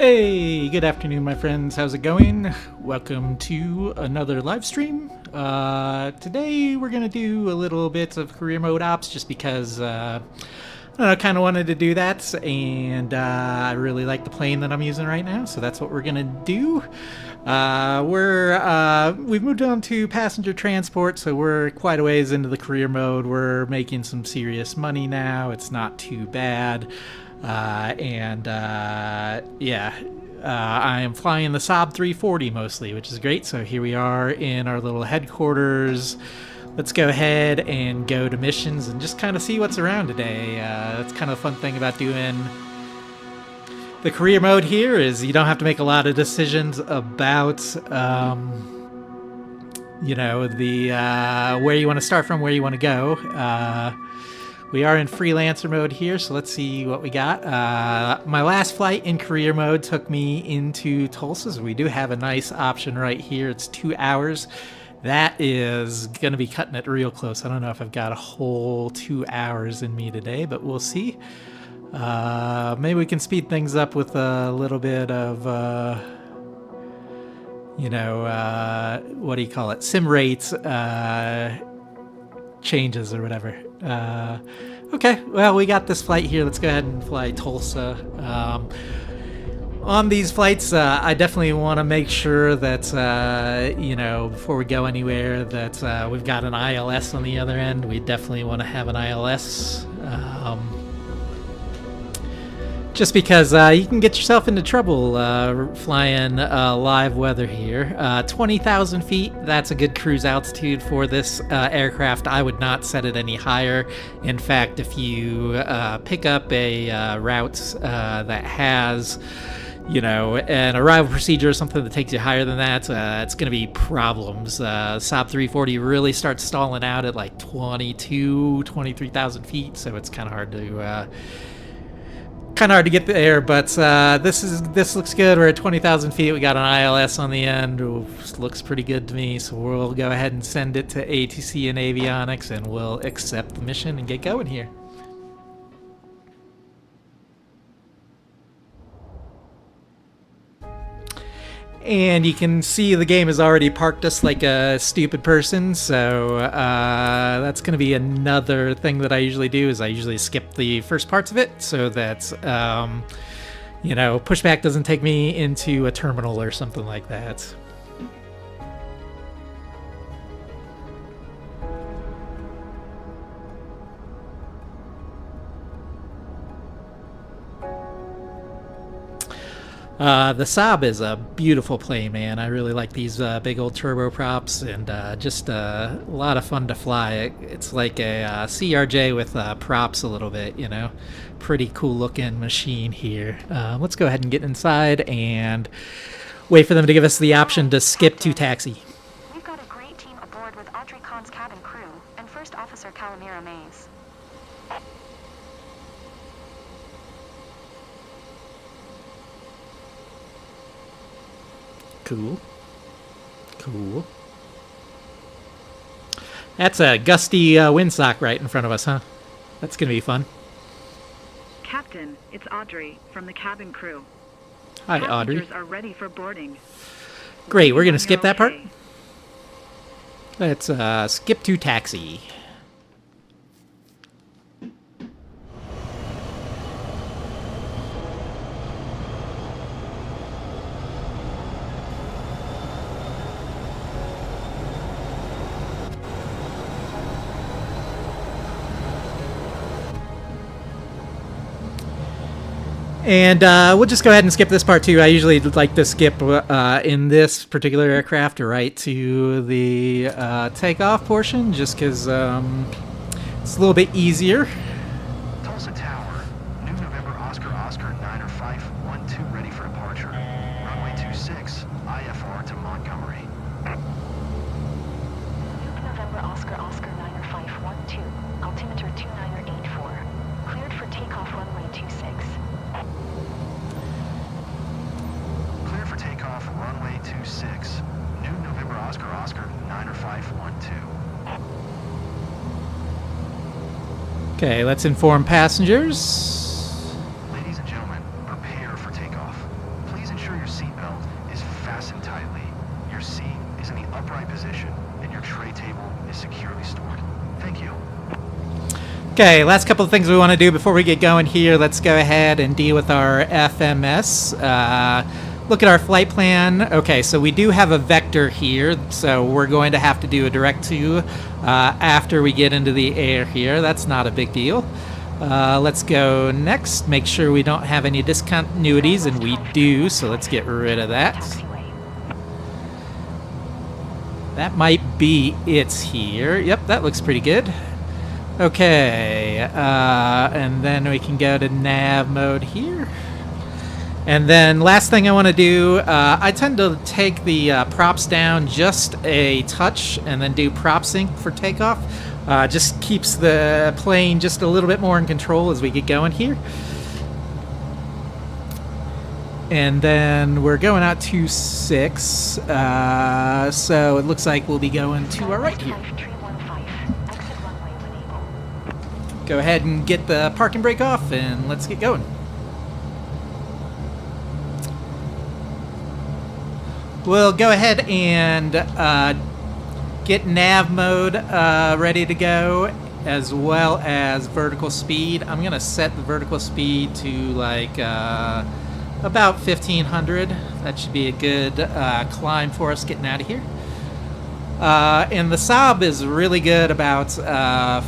Hey, good afternoon, my friends. How's it going? Welcome to another live stream. Today we're gonna do a little bit of career mode ops, just because I don't know, kind of wanted to do that, and I really like the plane that I'm using right now, so that's what we're gonna do. We've moved on to passenger transport, so we're quite a ways into the career mode. We're making some serious money now. It's not too bad. I am flying the Saab 340 mostly, which is great. So here we are in our little headquarters. Let's go ahead and go to missions and just kind of see what's around today. That's kind of the fun thing about doing the career mode here, is you don't have to make a lot of decisions about where you want to start from, where you want to go. We are in freelancer mode here, so let's see what we got. My last flight in career mode took me into Tulsa, so we do have a nice option right here. It's 2 hours. That is going to be cutting it real close. I don't know if I've got a whole 2 hours in me today, but we'll see. Maybe we can speed things up with a little bit of, what do you call it? Sim rates changes or whatever. Okay, well, we got this flight here. Let's go ahead and fly Tulsa. On these flights, I definitely want to make sure that, before we go anywhere, that we've got an ILS on the other end. We definitely want to have an ILS. Just because you can get yourself into trouble flying live weather here. 20,000 feet, that's a good cruise altitude for this aircraft. I would not set it any higher. In fact, if you pick up a route that has, an arrival procedure or something that takes you higher than that, it's going to be problems. Saab 340 really starts stalling out at like 23,000 feet, so it's kind of hard to get there, but this looks good. We're at 20,000 feet. We got an ILS on the end. Ooh, looks pretty good to me, so we'll go ahead and send it to ATC and Avionics, and we'll accept the mission and get going here. And you can see the game has already parked us like a stupid person, so that's going to be another thing that I usually do, is I usually skip the first parts of it so that, pushback doesn't take me into a terminal or something like that. The Saab is a beautiful plane, man. I really like these big old turboprops, and just a lot of fun to fly. It's like a CRJ with props a little bit, Pretty cool looking machine here. Let's go ahead and get inside and wait for them to give us the option to skip to taxi. We've got a great team aboard with Audrey Khan's cabin crew and First Officer Calamira Mays. Cool. That's a gusty windsock right in front of us, huh? That's gonna be fun. Captain, it's Audrey from the cabin crew. Hi, Audrey. Passengers are ready for boarding. Great, we're gonna skip that part? Let's skip to taxi. And we'll just go ahead and skip this part too. I usually like to skip in this particular aircraft right to the takeoff portion, just because it's a little bit easier. Tulsa Tower, New November Oscar 9512 ready for departure. Runway 26, IFR to Montgomery. New November Oscar 9512, altimeter 2984. Cleared for takeoff runway 26. Clear for takeoff runway 26. New November Oscar 9512. Okay, let's inform passengers. Ladies and gentlemen, prepare for takeoff. Please Okay, last couple of things we want to do before we get going here. Let's go ahead and deal with our FMS. Look at our flight plan. Okay, so we do have a vector here, so we're going to have to do a direct to after we get into the air here. That's not a big deal. Let's go next. Make sure we don't have any discontinuities, and we do, so let's get rid of that. Taxiway. That might be it here. Yep, that looks pretty good. Okay, and then we can go to nav mode here. And then last thing I want to do, I tend to take the props down just a touch and then do prop sync for takeoff. Just keeps the plane just a little bit more in control as we get going here. And then we're going out to 6, so it looks like we'll be going to our right here. 5315. Exit runway when able. Go ahead and get the parking brake off and let's get going. We'll go ahead and get nav mode ready to go, as well as vertical speed. I'm going to set the vertical speed to like about 1500. That should be a good climb for us getting out of here. And the Saab is really good about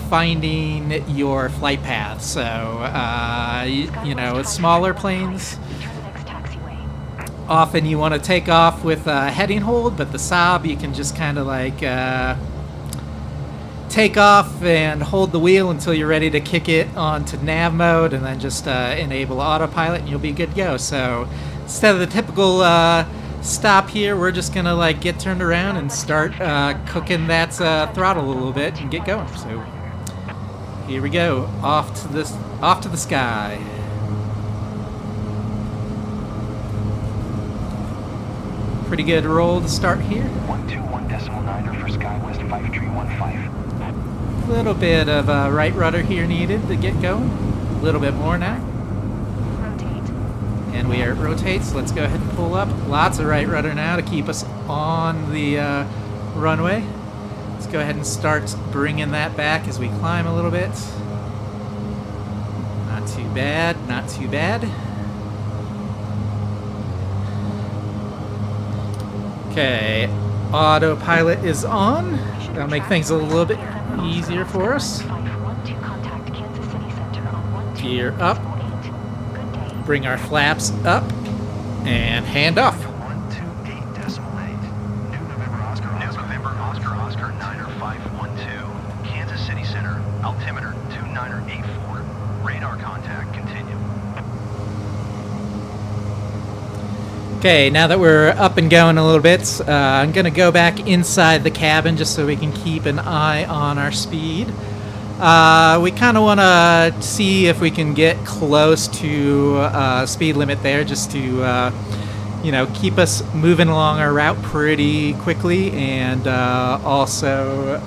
finding your flight path. So, you know, with smaller planes, Turn the next taxiway. often you want to take off with a heading hold, but the Saab you can just kind of like take off and hold the wheel until you're ready to kick it onto nav mode, and then just enable autopilot and you'll be good to go. So instead of the typical stop here, we're just gonna like get turned around and start cooking that throttle a little bit and get going. So here we go, off to the sky. Pretty good roll to start here. 121.9 for SkyWest 5315. Little bit of right rudder here needed to get going. A little bit more now. Rotate. And we are at rotate, so let's go ahead and pull up. Lots of right rudder now to keep us on the runway. Let's go ahead and start bringing that back as we climb a little bit. Not too bad, not too bad. Okay, autopilot is on. That'll make things a little bit easier for us. 512 contact Kansas City Center on 12. Gear up. Good day. Bring our flaps up and hand off. 128.8. New November Oscar 9er 512. Kansas City Center, altimeter 2984. Radar contact continue. Okay, now that we're up and going a little bit, I'm going to go back inside the cabin just so we can keep an eye on our speed. We kind of want to see if we can get close to speed limit there, just to you know, keep us moving along our route pretty quickly, and also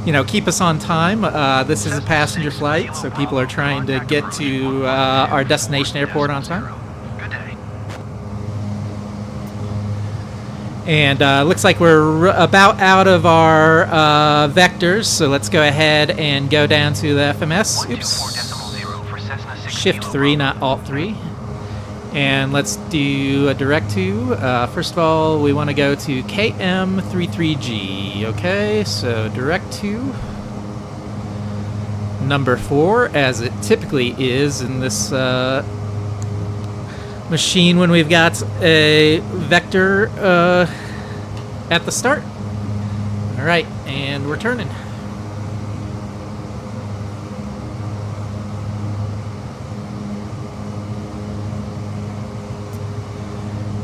you know, keep us on time. This is a passenger flight, so people are trying to get to our destination airport on time. Good day. And looks like we're about out of our vectors, so let's go ahead and go down to the FMS. Oops. 124.0 for Cessna 6 Shift 3, not Alt 3. And let's do a direct to. First of all, we want to go to KM33G. Okay, so direct to number 4, as it typically is in this machine when we've got a vector at the start. All right, and we're turning.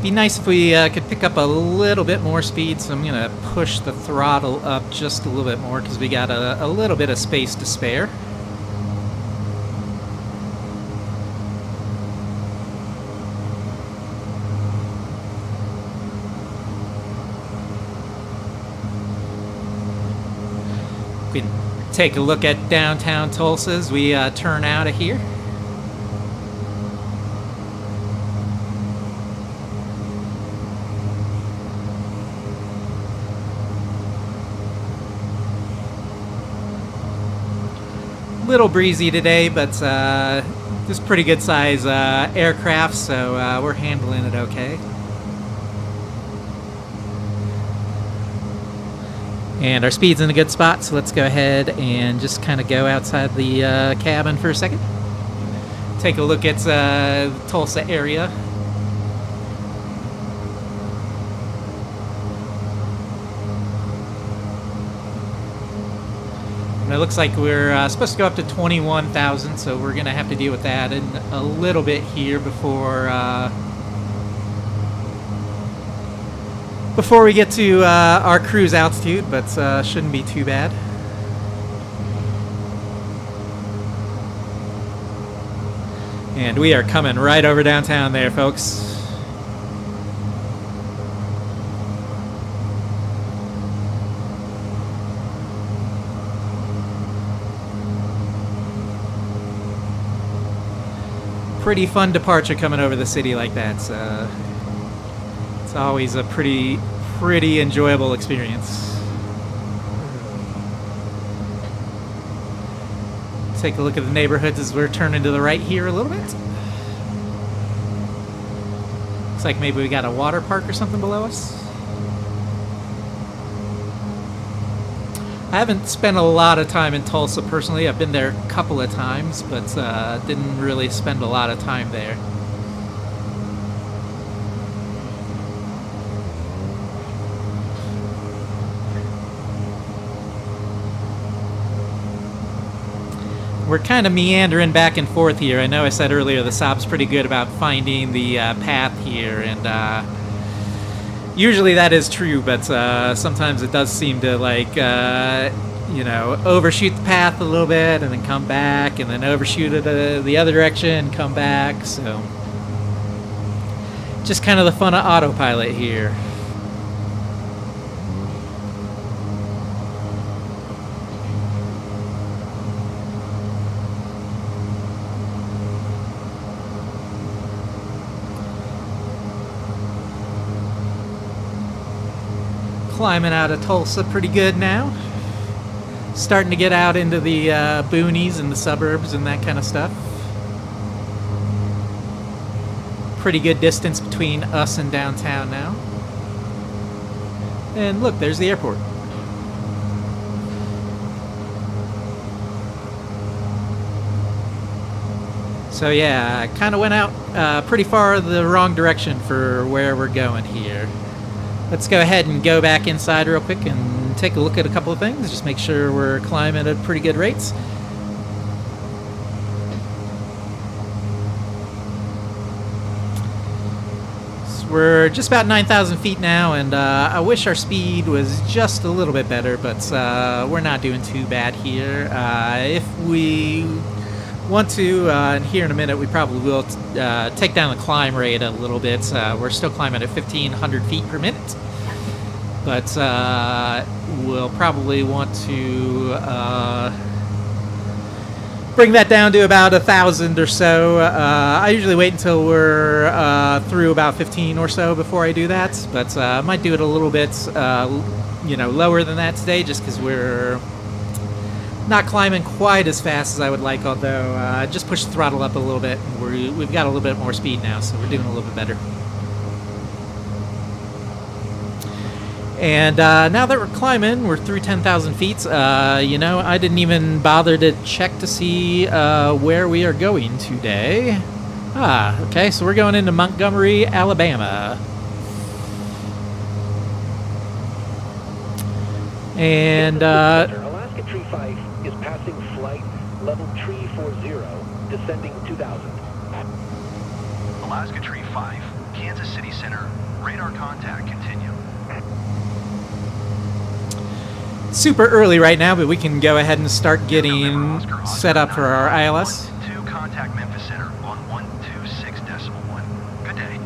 Be nice if we could pick up a little bit more speed, so I'm gonna push the throttle up just a little bit more because we got a little bit of space to spare. We can take a look at downtown Tulsa as we turn out of here. Little breezy today, but this is pretty good size aircraft, so we're handling it okay. And our speed's in a good spot, so let's go ahead and just kind of go outside the cabin for a second. Take a look at the Tulsa area. And it looks like we're supposed to go up to 21,000, so we're going to have to deal with that in a little bit here before we get to our cruise altitude, but shouldn't be too bad. And we are coming right over downtown there, folks. Pretty fun departure coming over the city like that. So it's always a pretty enjoyable experience. Take a look at the neighborhoods as we're turning to the right here a little bit. Looks like maybe we got a water park or something below us. I haven't spent a lot of time in Tulsa personally. I've been there a couple of times, but didn't really spend a lot of time there. We're kind of meandering back and forth here. I know I said earlier the Saab's pretty good about finding the path here, and usually that is true, but sometimes it does seem to, like, you know, overshoot the path a little bit and then come back and then overshoot it the other direction and come back. So just kind of the fun of autopilot here. Climbing out of Tulsa pretty good now. Starting to get out into the boonies and the suburbs and that kind of stuff. Pretty good distance between us and downtown now. And look, there's the airport. So yeah, kind of went out pretty far the wrong direction for where we're going here. Let's go ahead and go back inside real quick and take a look at a couple of things. Just make sure we're climbing at pretty good rates. So we're just about 9,000 feet now, and I wish our speed was just a little bit better, but we're not doing too bad here. If we want to, and here in a minute we probably will take down the climb rate a little bit. We're still climbing at 1,500 feet per minute, but we'll probably want to bring that down to about 1,000 or so. I usually wait until we're through about 15 or so before I do that, but I might do it a little bit you know, lower than that today, just because we're not climbing quite as fast as I would like, although I just pushed the throttle up a little bit. We've got a little bit more speed now, so we're doing a little bit better. And now that we're climbing, we're through 10,000 feet. You know, I didn't even bother to check to see where we are going today. Okay, so we're going into Montgomery, Alabama. And Alaska Tree 5 is passing flight level 340, descending 2,000. Alaska Tree 5, Kansas City Center, radar contact, continue. super early right now, but we can go ahead and start getting set up for our ILS. 2 contact Memphis Center on 126.1. Good day.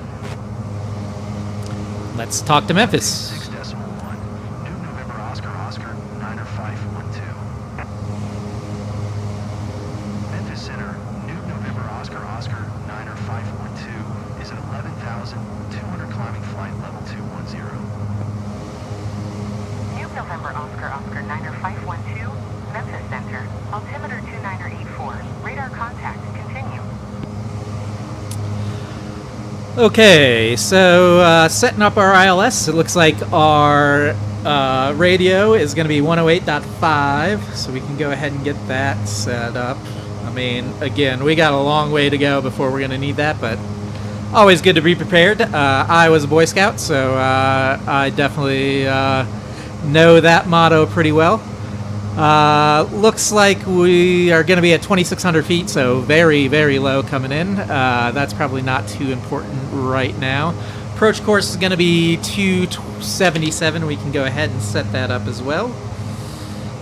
Let's talk to Memphis. 6.1. New November Oscar Oscar 90512. Memphis Center, New November Oscar Oscar 90512 is at 11,200 climbing flight level 210. New November Oscar Oscar 90512, Memphis Center, altimeter 2984. Okay, so setting up our ILS, it looks like our radio is going to be 108.5, so we can go ahead and get that set up. I mean, again, we got a long way to go before we're going to need that, but always good to be prepared. I was a Boy Scout, so I definitely know that motto pretty well. Looks like we are going to be at 2,600 feet, so very, very low coming in. That's probably not too important right now. Approach course is going to be 277. We can go ahead and set that up as well.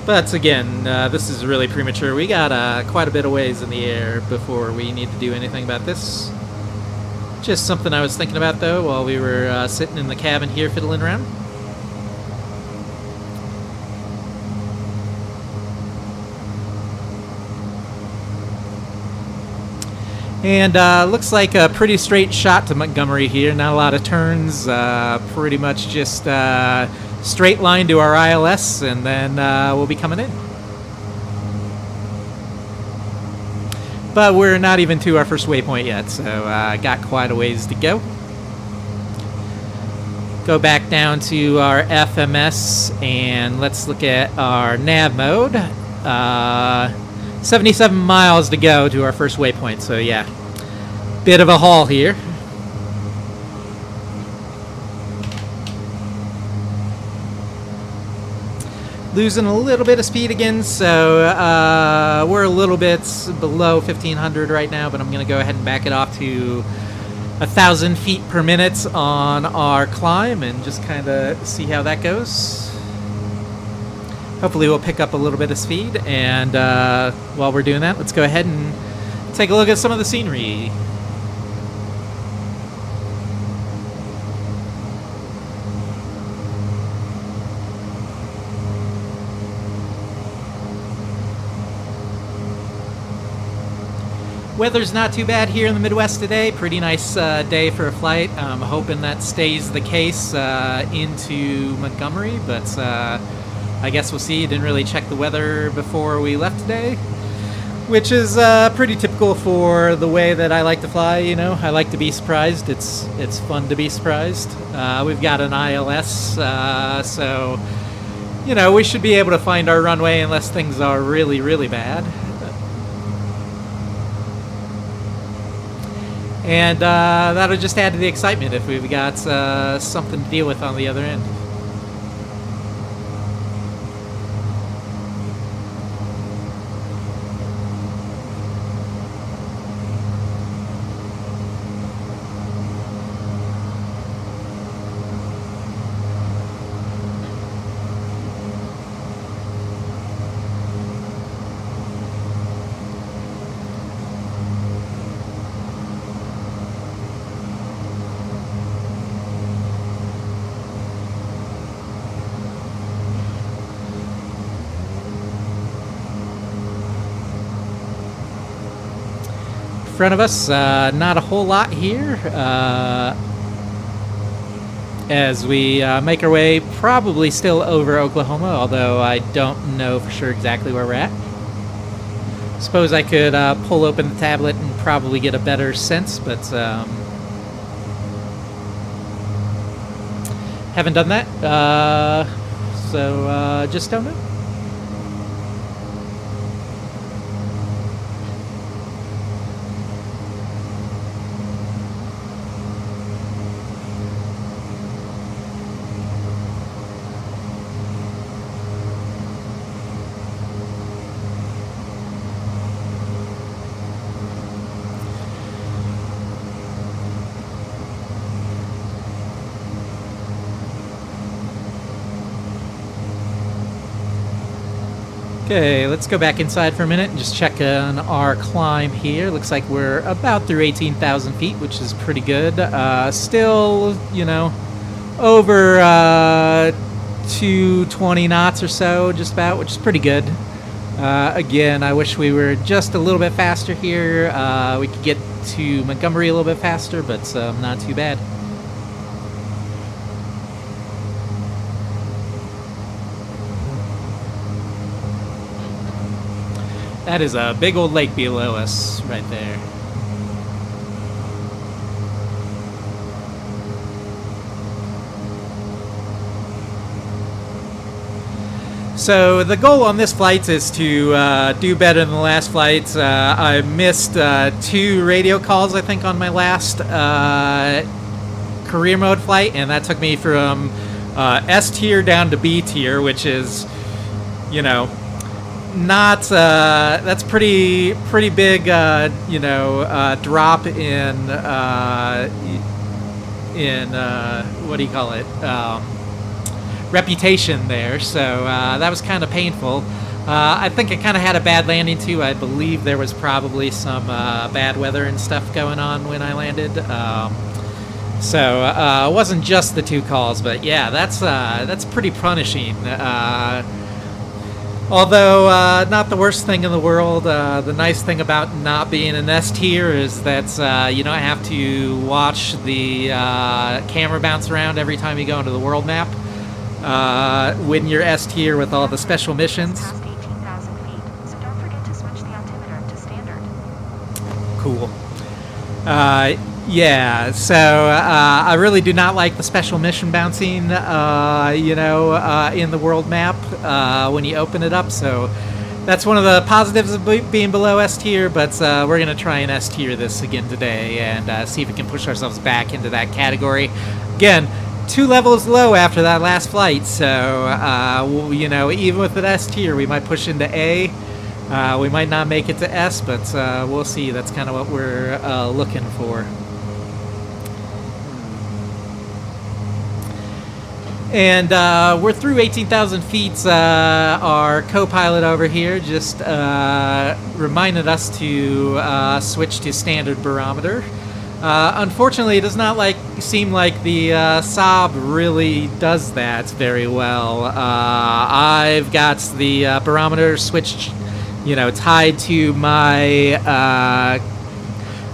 But again, this is really premature. We got quite a bit of ways in the air before we need to do anything about this. Just something I was thinking about, though, while we were sitting in the cabin here fiddling around. And looks like a pretty straight shot to Montgomery here. Not a lot of turns. Pretty much just straight line to our ILS, and then we'll be coming in. But we're not even to our first waypoint yet, so got quite a ways to go. Go back down to our FMS, and let's look at our nav mode. 77 miles to go to our first waypoint, so yeah, bit of a haul here. Losing a little bit of speed again, so we're a little bit below 1,500 right now, but I'm going to go ahead and back it off to 1,000 feet per minute on our climb and just kind of see how that goes. Hopefully we'll pick up a little bit of speed, and while we're doing that, let's go ahead and take a look at some of the scenery. Weather's not too bad here in the Midwest today. Pretty nice day for a flight. I'm hoping that stays the case into Montgomery, but I guess we'll see. Didn't really check the weather before we left today, which is pretty typical for the way that I like to fly. You know, I like to be surprised. It's fun to be surprised. We've got an ILS, so you know we should be able to find our runway unless things are really, really bad. And that'll just add to the excitement if we've got something to deal with on the other end. Front of us, not a whole lot here as we make our way probably still over Oklahoma, although I don't know for sure exactly where we're at. Suppose I could pull open the tablet and probably get a better sense, but haven't done that, so just don't know. Okay, let's go back inside for a minute and just check on our climb here. Looks like we're about through 18,000 feet, which is pretty good. Still, you know, over 220 knots or so, just about, which is pretty good. Again, I wish we were just a little bit faster here. We could get to Montgomery a little bit faster, but not too bad. That is a big old lake below us right there. So the goal on this flight is to do better than the last flight. I missed 2 radio calls, I think, on my last career mode flight, and that took me from S tier down to B tier, which is, you know, not that's pretty big, you know, drop in what do you call it? Reputation there, so that was kind of painful. I think I kind of had a bad landing too. I believe there was probably some bad weather and stuff going on when I landed. So it wasn't just the 2 calls, but yeah, that's pretty punishing. Although not the worst thing in the world. The nice thing about not being an S tier is that you don't have to watch the camera bounce around every time you go into the world map. When you're S tier with all the special missions. Past 18,000 feet, so don't forget to switch the altimeter to standard. Cool. Yeah, so I really do not like the special mission bouncing, you know, in the world map when you open it up. So that's one of the positives of being below S tier, but we're going to try and S tier this again today and see if we can push ourselves back into that category. Again, 2 levels low after that last flight, so you know, even with an S tier, we might push into A. We might not make it to S, but we'll see. That's kind of what we're looking for. And we're through 18,000 feet. Our co-pilot over here just reminded us to switch to standard barometer. Unfortunately, it does not seem like the Saab really does that very well. I've got the barometer switched, you know, tied to my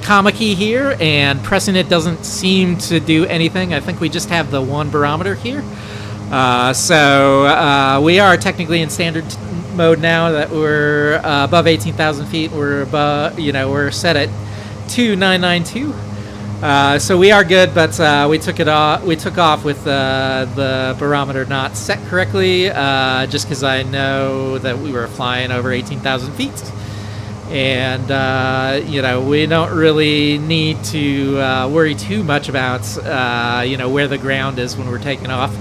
comma key here, and pressing it doesn't seem to do anything. I think we just have the 1 barometer here. So we are technically in standard mode now that we're above 18,000 feet. We're above, you know, we're set at 2992. So we are good, but we took off with the barometer not set correctly, just because I know that we were flying over 18,000 feet, and you know, we don't really need to worry too much about you know, where the ground is when we're taking off.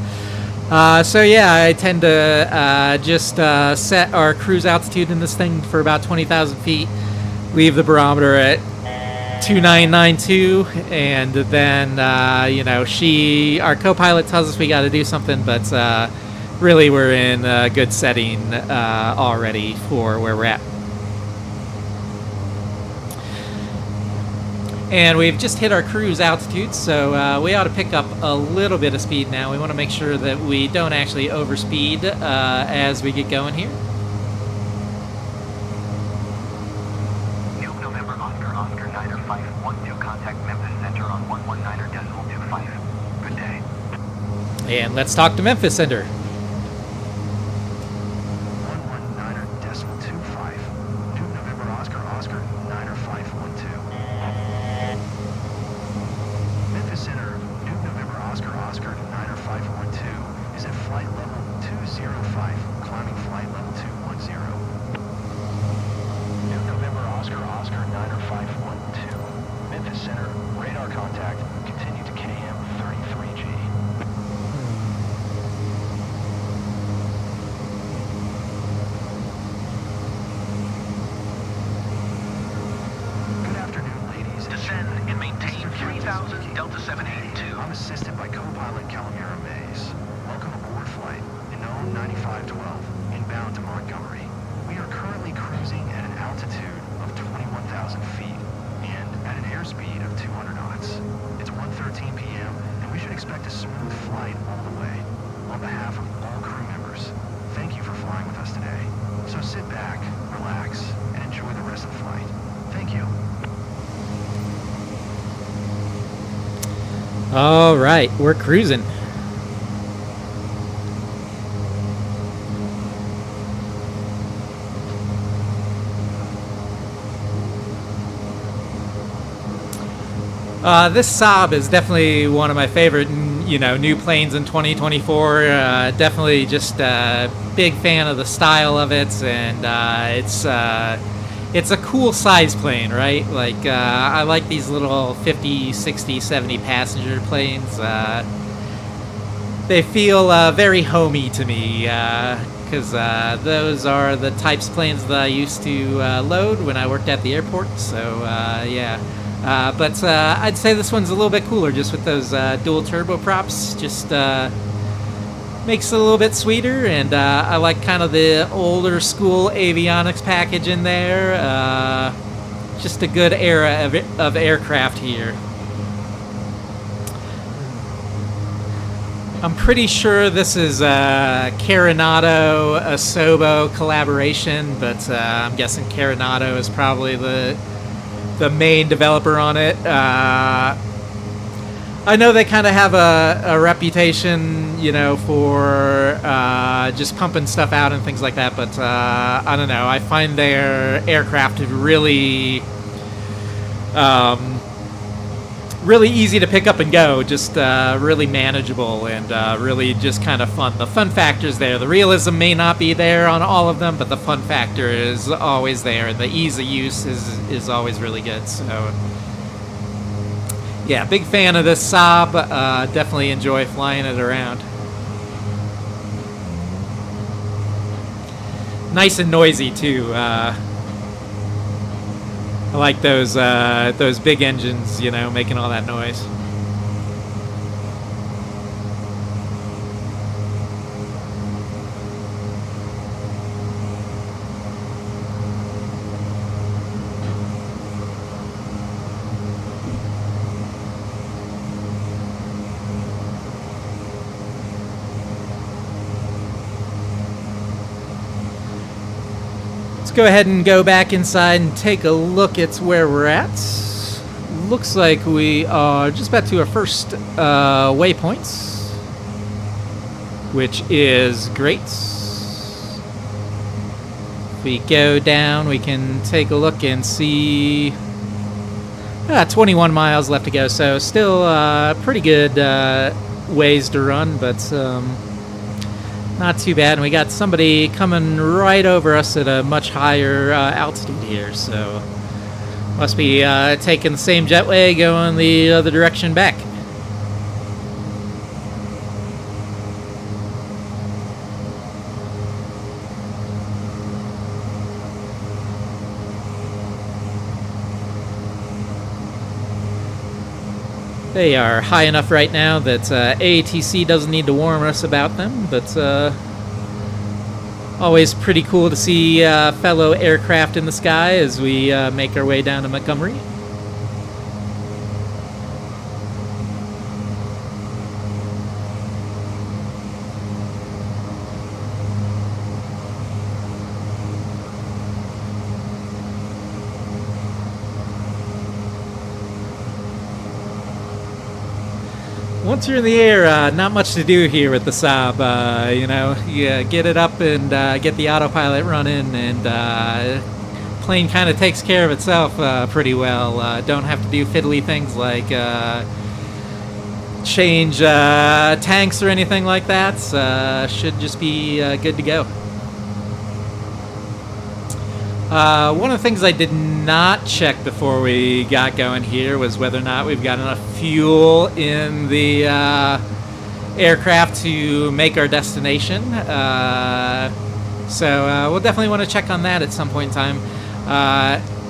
So yeah, I tend to just set our cruise altitude in this thing for about 20,000 feet, leave the barometer at 2992, and then you know, our co-pilot tells us we got to do something, but really we're in a good setting already for where we're at. And we've just hit our cruise altitude, so we ought to pick up a little bit of speed now. We want to make sure that we don't actually overspeed as we get going here. And let's talk to Memphis Center. 119.25. New November Oscar, Oscar 90512. Memphis Center, New November Oscar, Oscar 90512 is at flight level 205, climbing flight level 210. New November Oscar, Oscar 90512. Memphis Center, radar contact, continue to KM 33G. Delta 782. I'm assisted by co-pilot Calamira Mays. Welcome aboard flight, Inome 9512, inbound to Montgomery. We are currently cruising at an altitude of 21,000 feet and at an airspeed of 200 knots. It's 1:13 p.m. and we should expect a smooth flight all the way. On behalf of all crew members, thank you for flying with us today. So sit back, relax, and enjoy the rest of the flight. Thank you. All right, we're cruising. This Saab is definitely one of my favorite, and new planes in 2024. Definitely just a big fan of the style of it, and it's a cool size plane, right? Like, I like these little 50, 60, 70 passenger planes. They feel very homey to me, because those are the types of planes that I used to load when I worked at the airport, so yeah. But I'd say this one's a little bit cooler, just with those dual turboprops. Just makes it a little bit sweeter, and I like kind of the older school avionics package in there. Just a good era of aircraft here. I'm pretty sure this is a Carenado, Asobo collaboration, but I'm guessing Carenado is probably the main developer on it. I know they kind of have a reputation, for just pumping stuff out and things like that, but I don't know. I find their aircraft really, really easy to pick up and go, just really manageable and really just kind of fun. The fun factor's there. The realism may not be there on all of them, but the fun factor is always there, and the ease of use is always really good. So yeah, big fan of this Saab. Definitely enjoy flying it around. Nice and noisy too. I like those big engines, making all that noise. Let's go ahead and go back inside and take a look at where we're at. Looks like we are just about to our first waypoint, which is great. If we go down, we can take a look and see 21 miles left to go, so still pretty good ways to run, but not too bad. And we got somebody coming right over us at a much higher altitude here, so must be taking the same jetway going the other direction back. They are high enough right now that AATC doesn't need to warn us about them, but always pretty cool to see fellow aircraft in the sky as we make our way down to Montgomery. Once you're in the air, not much to do here with the Saab. You get it up and get the autopilot running, and plane kind of takes care of itself pretty well. Don't have to do fiddly things like change tanks or anything like that. Should just be good to go. One of the things I did not check before we got going here was whether or not we've got enough fuel in the aircraft to make our destination. So we'll definitely want to check on that at some point in time.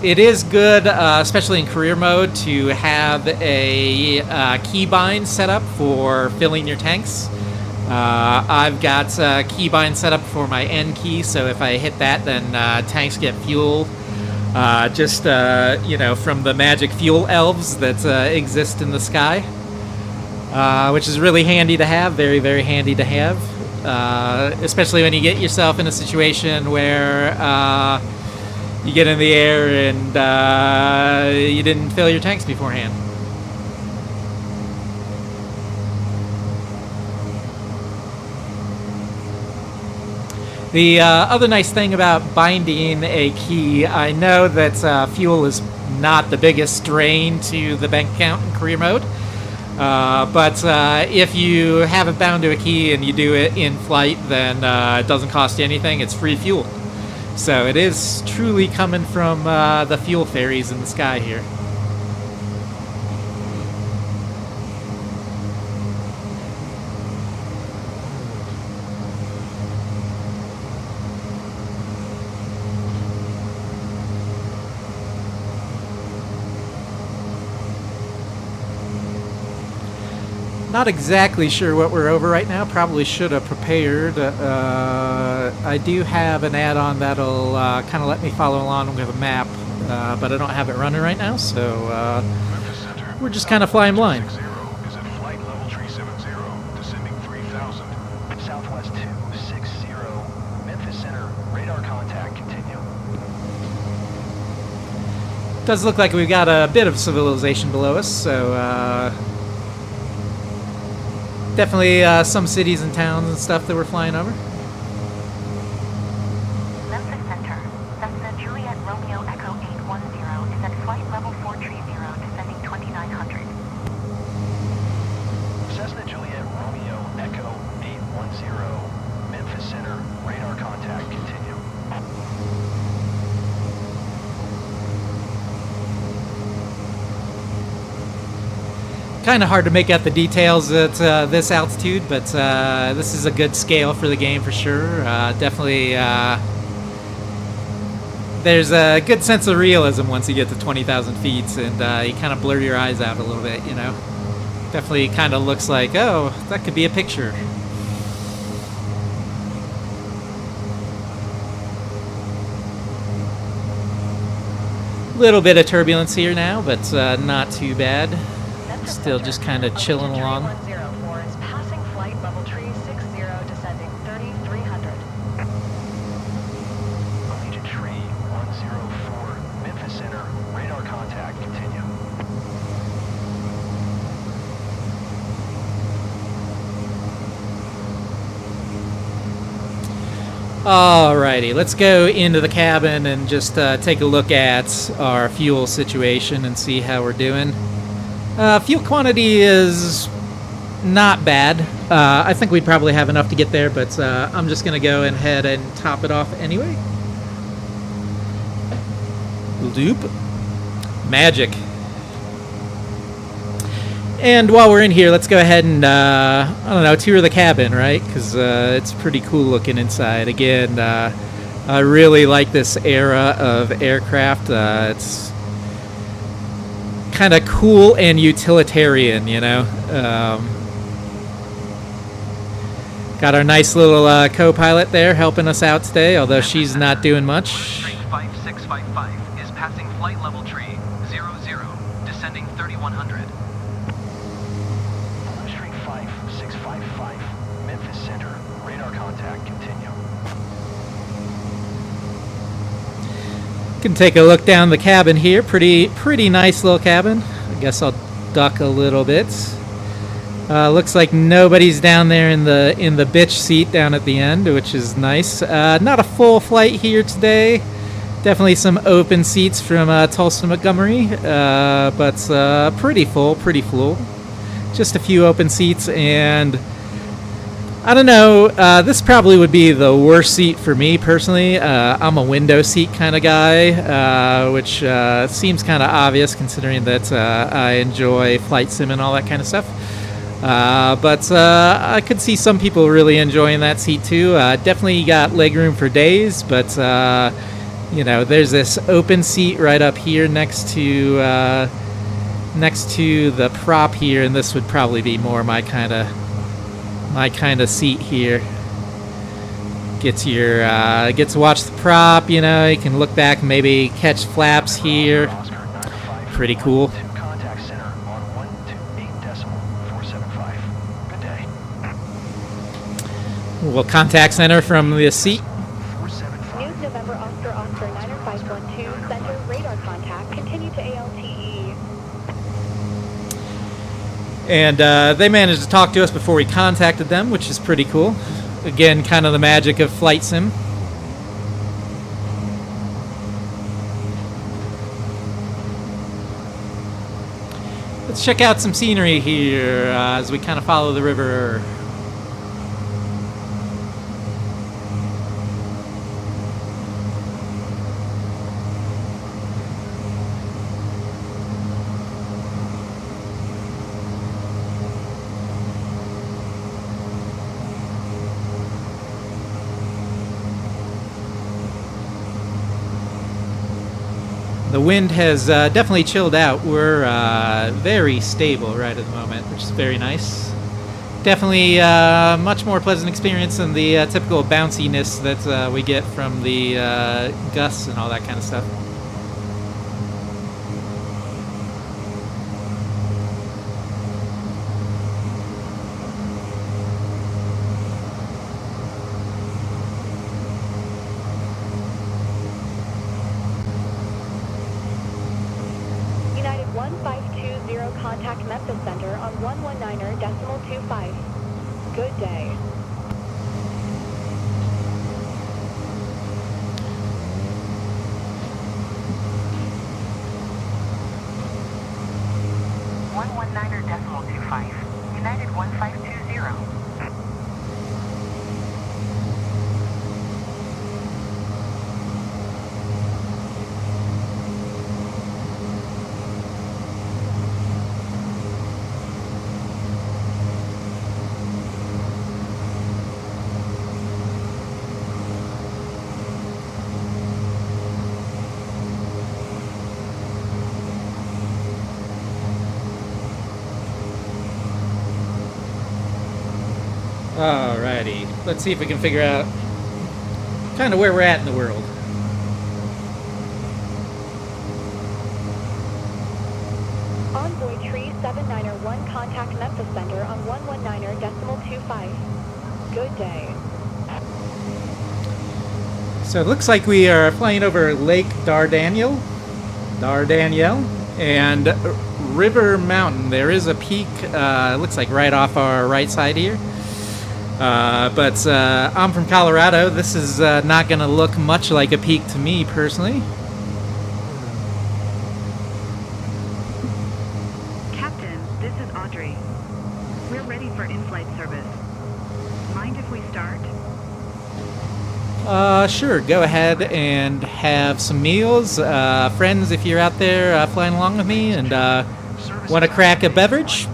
It is good, especially in career mode, to have a keybind set up for filling your tanks. I've got keybind set up for my N key, so if I hit that, then tanks get fuel. Just from the magic fuel elves that exist in the sky, which is really handy to have. Very, very handy to have, especially when you get yourself in a situation where you get in the air and you didn't fill your tanks beforehand. The other nice thing about binding a key, I know that fuel is not the biggest drain to the bank account in career mode, But if you have it bound to a key and you do it in flight, then it doesn't cost you anything. It's free fuel. So it is truly coming from the fuel ferries in the sky here. Not exactly sure what we're over right now. Probably should have prepared. I do have an add-on that'll kind of let me follow along with a map, but I don't have it running right now, so we're just kind of flying blind. Is at flight level tree 70, descending 3,000. Southwest 260, Memphis Center, radar contact, continue. Does look like we've got a bit of civilization below us, so definitely some cities and towns and stuff that we're flying over. Memphis Center, Cessna Juliet Romeo Echo 810 is at flight level 430, descending 2900. Cessna Juliet Romeo Echo 810, Memphis Center, radar contact, continue. Kind of hard to make out the details at this altitude, but this is a good scale for the game for sure. Definitely, there's a good sense of realism once you get to 20,000 feet, and you kind of blur your eyes out a little bit, you know. Definitely kind of looks like, oh, that could be a picture. Little bit of turbulence here now, but not too bad. Still just kind of chilling along. 104 is passing flight level tree 60, descending 3,300. Allegiant Tree 104, Memphis Center, radar contact, continue. Alrighty, let's go into the cabin and just take a look at our fuel situation and see how we're doing. Fuel quantity is not bad. I think we'd probably have enough to get there, but I'm just going to go ahead and top it off anyway. Loop. Magic. And while we're in here, let's go ahead and, I don't know, tour the cabin, right? Because it's pretty cool looking inside. Again, I really like this era of aircraft. It's kind of cool and utilitarian, you know. Got our nice little co-pilot there helping us out today, although she's not doing much. Tree 5655 is passing flight level tree 00, descending 3100. Street 5655, Memphis Center, radar contact, continue. Can take a look down the cabin here. Pretty nice little cabin. I guess I'll duck a little bit. Looks like nobody's down there in the bitch seat down at the end, which is nice. Not a full flight here today. Definitely some open seats from Tulsa to Montgomery, but pretty full. Just a few open seats, and I don't know, this probably would be the worst seat for me personally. I'm a window seat kind of guy, which seems kind of obvious considering that I enjoy flight sim and all that kind of stuff. But I could see some people really enjoying that seat too. Definitely got legroom for days, but you know, there's this open seat right up here next to the prop here, and this would probably be more my kind of seat here. Get to watch the prop, you know, you can look back and maybe catch flaps here. Pretty cool. Contact center on 128.475. Good day. Well, contact center from the seat. 475. News November Oscar 9512, center radar contact, continue to ALTE. And they managed to talk to us before we contacted them, which is pretty cool. Again, kind of the magic of flight sim. Let's Let's check out some scenery here as we kind of follow the river. The wind has definitely chilled out. We're very stable right at the moment, which is very nice. Definitely much more pleasant experience than the typical bounciness that we get from the gusts and all that kind of stuff. United 1520, contact Memphis Center on 119.25. Good day. United 1520. Alrighty, let's see if we can figure out kind of where we're at in the world. Envoy Tree 791, contact Memphis Center on 119.25. Good day. So it looks like we are flying over Lake Dardaniel, and River Mountain. There is a peak, looks like right off our right side here. But I'm from Colorado. This is not going to look much like a peak to me personally. Captain, this is Audrey. We're ready for in-flight service. Mind if we start? Sure, go ahead and have some meals. Friends, if you're out there flying along with me and want to crack a beverage,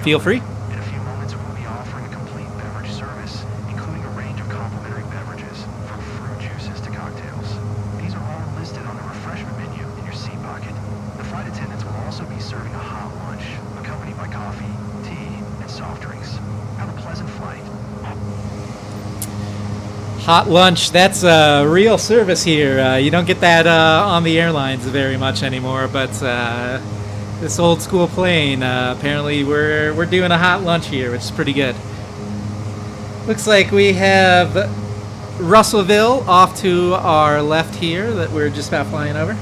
feel free. In a few moments, we'll be offering a complete beverage service, including a range of complimentary beverages, from fruit juices to cocktails. These are all listed on the refreshment menu in your seat pocket. The flight attendants will also be serving a hot lunch, accompanied by coffee, tea, and soft drinks. Have a pleasant flight. Hot lunch, that's a real service here. You don't get that on the airlines very much anymore, but this old school plane, apparently we're doing a hot lunch here, which is pretty good. Looks like we have Russellville off to our left here that we're just about flying over.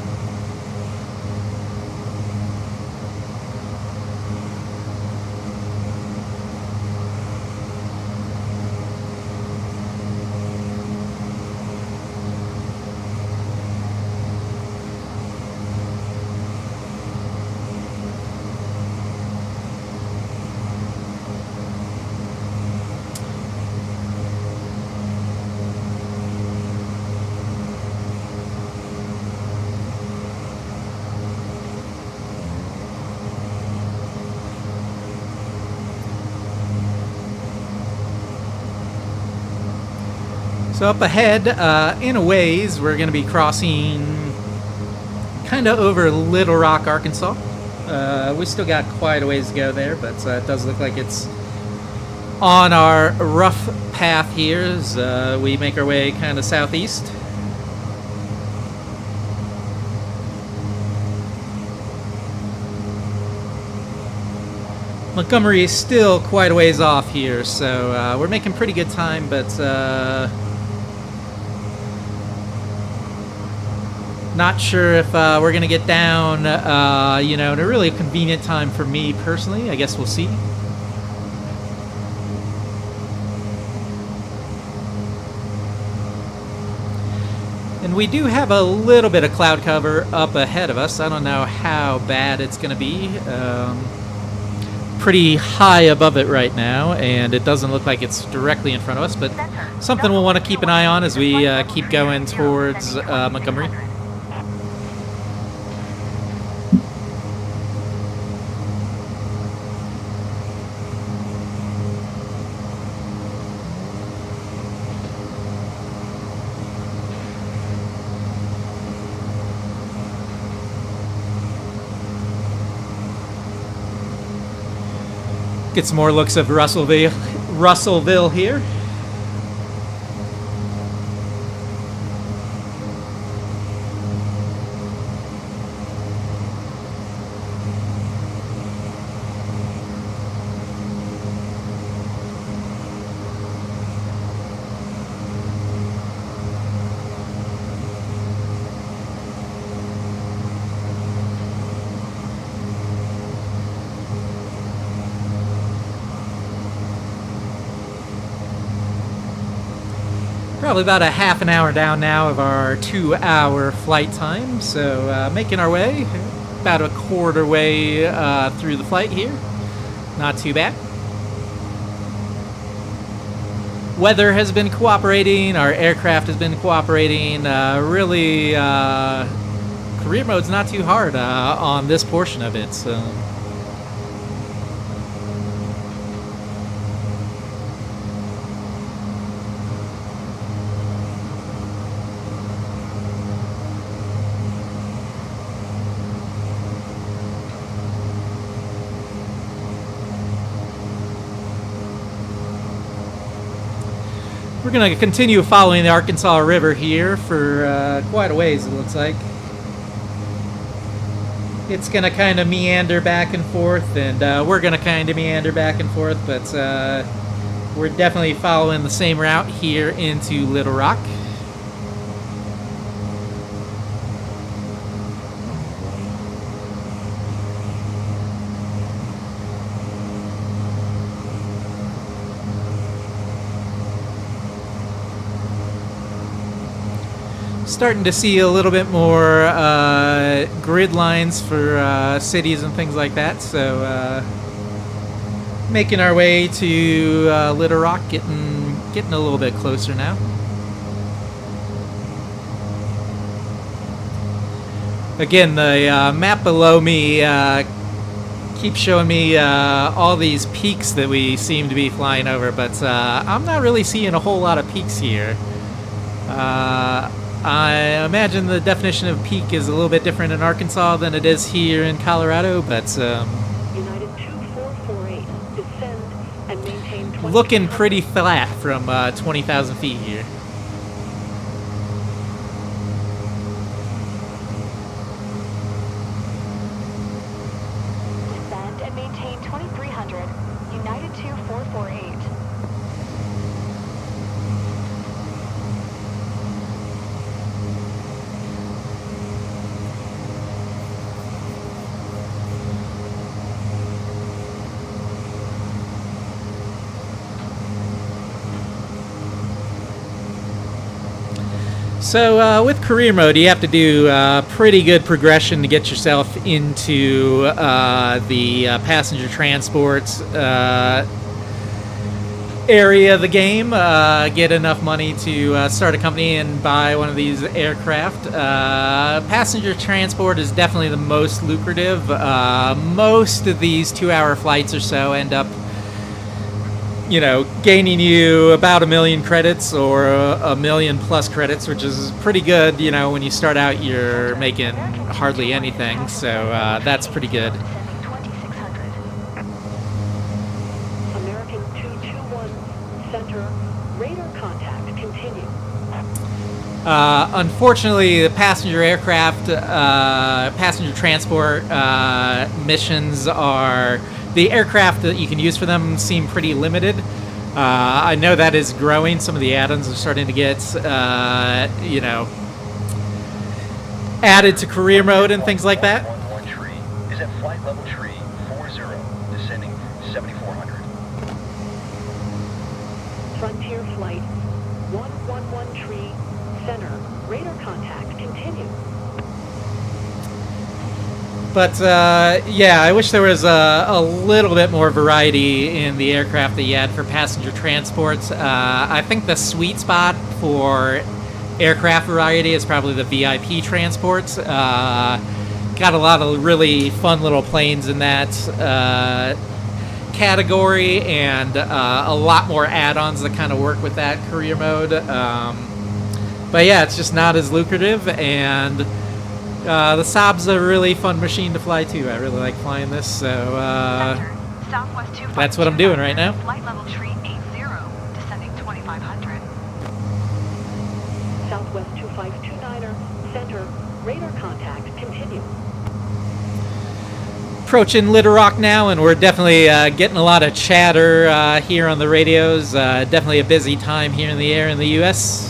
So up ahead, in a ways, we're going to be crossing kind of over Little Rock, Arkansas. We still got quite a ways to go there, but it does look like it's on our rough path here as we make our way kind of southeast. Montgomery is still quite a ways off here, so we're making pretty good time, but not sure if we're going to get down, in a really convenient time for me personally. I guess we'll see. And we do have a little bit of cloud cover up ahead of us. I don't know how bad it's going to be. pretty high above it right now, and it doesn't look like it's directly in front of us, but something we'll want to keep an eye on as we keep going towards Montgomery. Get some more looks of Russellville here. Probably about a half an hour down now of our 2-hour flight time, so making our way about a quarter way through the flight here. Not too bad. Weather has been cooperating, our aircraft has been cooperating. Really, career mode's not too hard on this portion of it, so. We're going to continue following the Arkansas River here for quite a ways, it looks like. It's going to kind of meander back and forth, and we're going to kind of meander back and forth, but we're definitely following the same route here into Little Rock. Starting to see a little bit more grid lines for cities and things like that, so making our way to Little Rock, getting a little bit closer now. Again, the map below me keeps showing me all these peaks that we seem to be flying over, but I'm not really seeing a whole lot of peaks here. I imagine the definition of peak is a little bit different in Arkansas than it is here in Colorado, but United 2448, descend and maintain 20. Looking pretty flat from 20,000 feet here. Descend and maintain 2300, United 2448. So with career mode, you have to do pretty good progression to get yourself into the passenger transports area of the game. Get enough money to start a company and buy one of these aircraft. Passenger transport is definitely the most lucrative. Most of these 2-hour flights or so end up, you know, gaining you about 1 million credits or 1 million plus credits, which is pretty good. You know, when you start out, you're making hardly anything, so that's pretty good. Descending 2600. American 221, center, radar contact, continue. Unfortunately, the passenger aircraft, passenger transport missions are... The aircraft that you can use for them seem pretty limited. I know that is growing. Some of the add-ons are starting to get, you know, added to career mode and things like that. 111 tree is at flight level tree 40, descending 7,400. Frontier flight 111 tree, center, radar contact, continue. But yeah, I wish there was a little bit more variety in the aircraft that you had for passenger transports. I think the sweet spot for aircraft variety is probably the VIP transports. Got a lot of really fun little planes in that category, and a lot more add-ons that kind of work with that career mode. But yeah, it's just not as lucrative, and the Saab's a really fun machine to fly too. I really like flying this, so that's what I'm doing right now. Flight level tree 80, descending 2500. Southwest 2529er, center, radar contact, continue. Approaching Little Rock now, and we're definitely getting a lot of chatter here on the radios. Definitely a busy time here in the air in the U.S.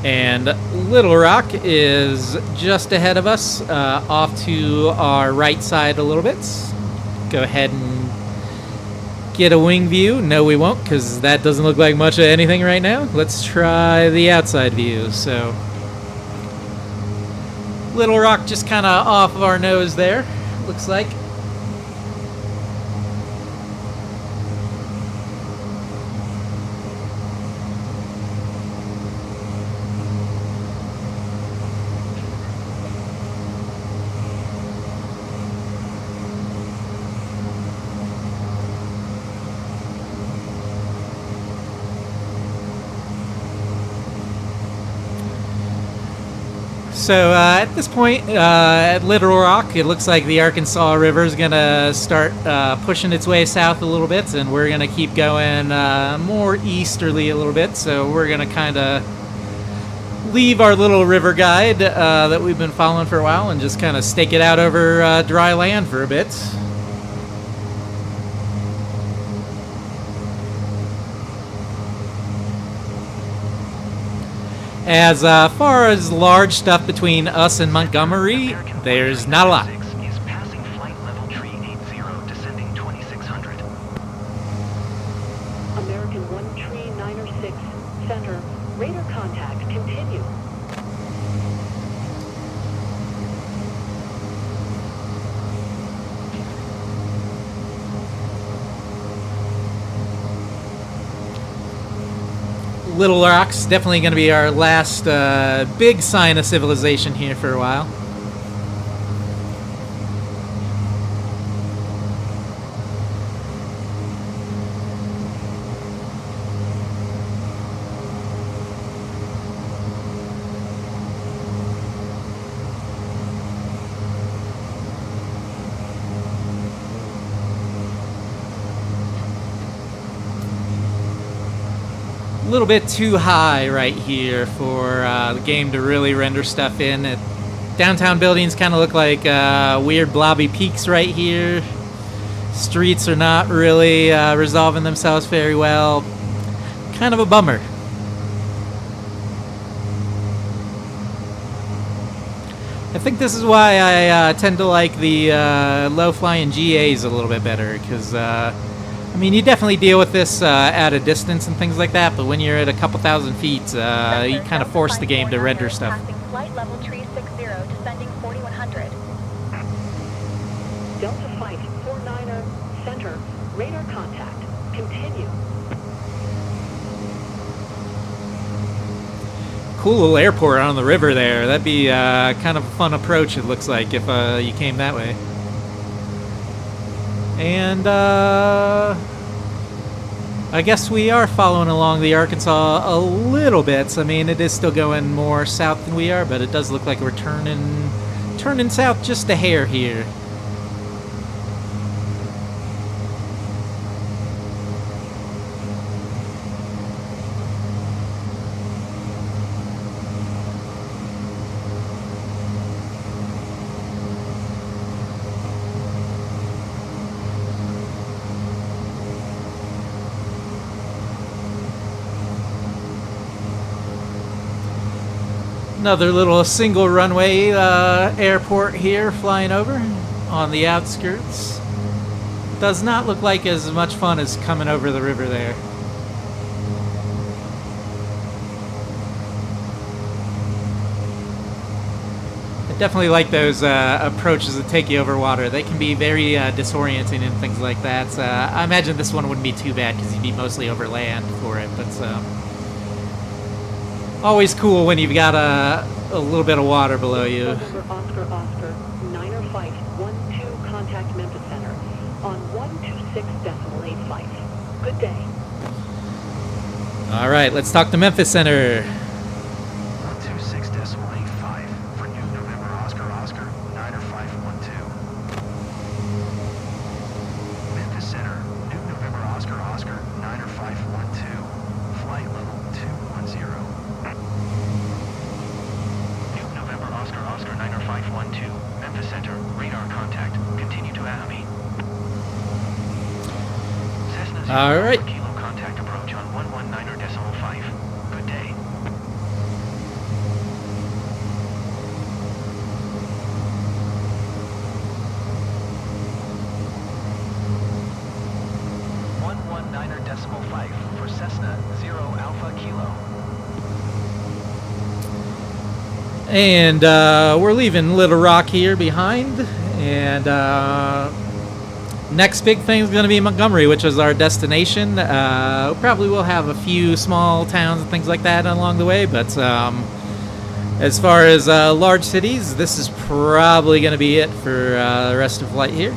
And Little Rock is just ahead of us, off to our right side a little bit. Go ahead and get a wing view. No, we won't, because that doesn't look like much of anything right now. Let's try the outside view. So, Little Rock just kind of off of our nose there, looks like. So at this point, at Little Rock, it looks like the Arkansas River is going to start pushing its way south a little bit, and we're going to keep going more easterly a little bit. So we're going to kind of leave our little river guide that we've been following for a while and just kind of stake it out over dry land for a bit. As far as large stuff between us and Montgomery, there's not a lot. Is passing flight level tree 80, descending 2600. American 1 tree 906, center, radar contact, continue. Little Rock's definitely going to be our last big sign of civilization here for a while. A little bit too high right here for the game to really render stuff in. Downtown buildings kind of look like weird blobby peaks right here. Streets are not really resolving themselves very well. Kind of a bummer. I think this is why I tend to like the low-flying GAs a little bit better, because I mean, you definitely deal with this at a distance and things like that, but when you're at a couple thousand feet, you kind of force the game to render stuff. Passing flight level tree 60, descending 4100. Delta Flight 49er, center, radar contact, continue. Cool little airport on the river there. That'd be kind of a fun approach, it looks like, if you came that way. And I guess we are following along the Arkansas a little bit. I mean, it is still going more south than we are, but it does look like we're turning south just a hair here. Another little single runway airport here flying over on the outskirts. Does not look like as much fun as coming over the river there. Definitely like those approaches that take you over water. They can be very disorienting and things like that. I imagine this one wouldn't be too bad because you'd be mostly over land for it, but always cool when you've got a little bit of water below you. November Oscar Oscar, Niner Fife 12, contact Memphis Center on 126.85. Good day. Uh, All right, let's talk to Memphis Center. 126.85 for New November Oscar Oscar, Niner 512. Memphis Center, New November Oscar Oscar, Niner 512. Flight level 210. New November Oscar Oscar, Niner 512. Memphis Center, radar contact. Continue to Miami. Cessna 0 All right. Alpha Kilo contact approach on 119.5. Good day. .5 for Cessna 0 Alpha Kilo. And we're leaving Little Rock here behind. And next big thing is going to be Montgomery, which is our destination. Probably will have a few small towns and things like that along the way. But as far as large cities, this is probably going to be it for the rest of the flight here.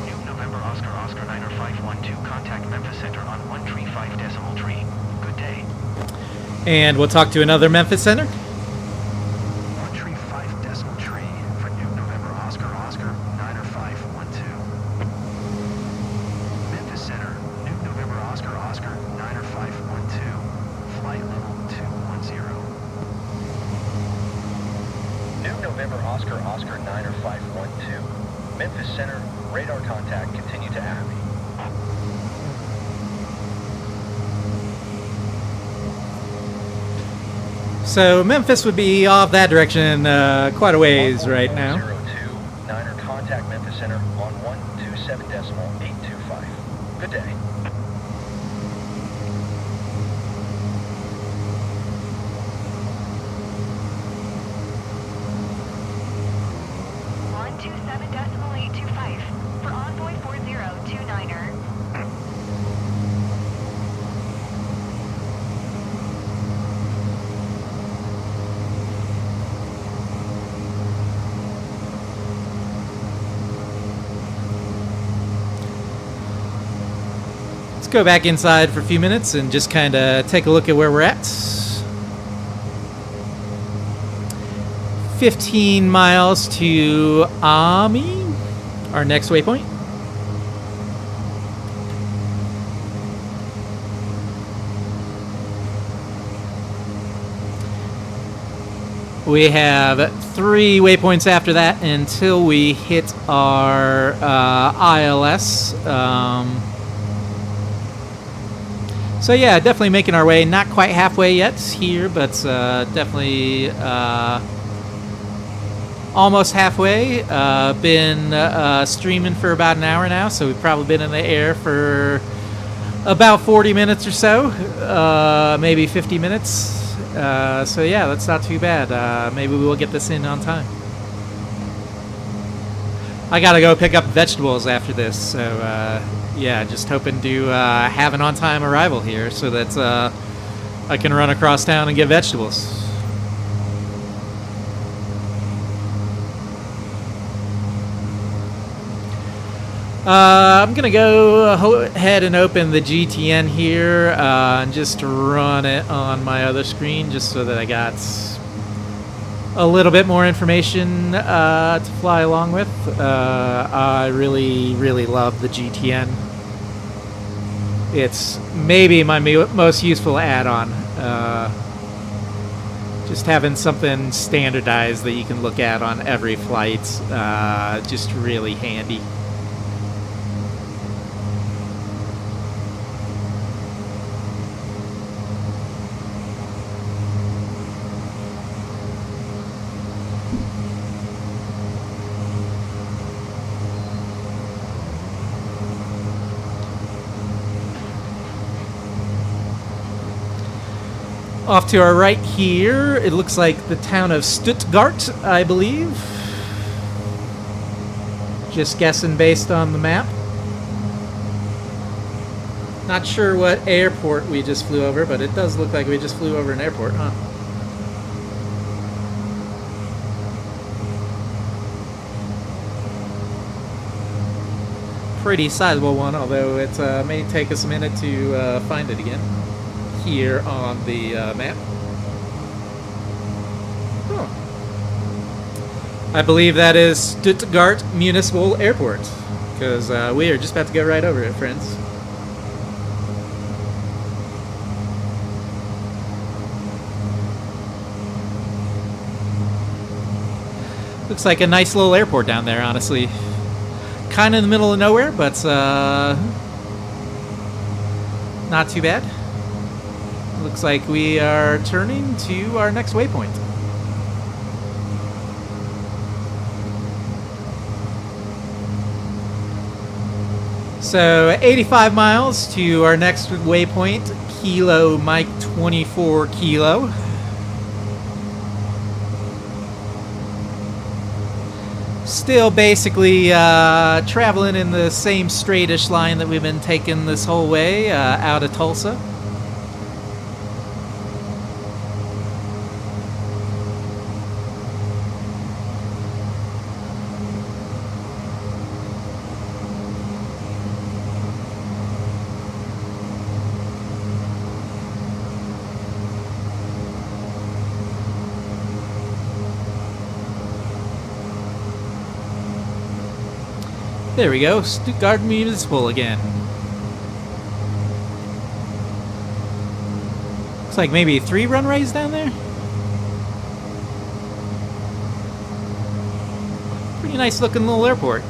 New November Oscar Oscar Niner 512. Contact Memphis Center on 135.3. Good day. And we'll talk to another Memphis Center. 135.3 for New November Oscar Oscar Niner 512. Memphis Center, New November Oscar Oscar Niner 512. Flight level 210. New November Oscar Oscar Niner 512. Memphis Center, radar contact. Continue to Abbey. So Memphis would be off that direction quite a ways right now. 02 Niner contact Memphis Center on 127.825. Good day. On 27.825 for Envoy 4029er. Let's go back inside for a few minutes and just kind of take a look at where we're at. 15 miles to Ami, our next waypoint. We have 3 waypoints after that until we hit our ILS. So yeah, definitely making our way. Not quite halfway yet here, but definitely almost halfway. Been streaming for about an hour now, so we've probably been in the air for about 40 minutes or so, maybe 50 minutes. So yeah, that's not too bad. Maybe we will get this in on time. I gotta go pick up vegetables after this, so yeah, just hoping to have an on-time arrival here so that I can run across town and get vegetables. I'm gonna go ahead and open the GTN here and just run it on my other screen just so that I got a little bit more information to fly along with. I really love the GTN. It's maybe my most useful add-on. Just having something standardized that you can look at on every flight, just really handy. Off to our right here, it looks like the town of Stuttgart, I believe. Just guessing based on the map. Not sure what airport we just flew over, but it does look like we just flew over an airport, huh? Pretty sizable one, although it may take us a minute to find it again here on the map. Oh. I believe that is Stuttgart Municipal Airport, because we are just about to go right over it, friends. Looks like a nice little airport down there, honestly. Kind of in the middle of nowhere, but not too bad. Looks like we are turning to our next waypoint. So 85 miles to our next waypoint, Kilo Mike 24 Kilo. Still basically traveling in the same straightish line that we've been taking this whole way out of Tulsa. There we go, Stuttgart Municipal again. Looks like maybe 3 runways down there. Pretty nice looking little airport.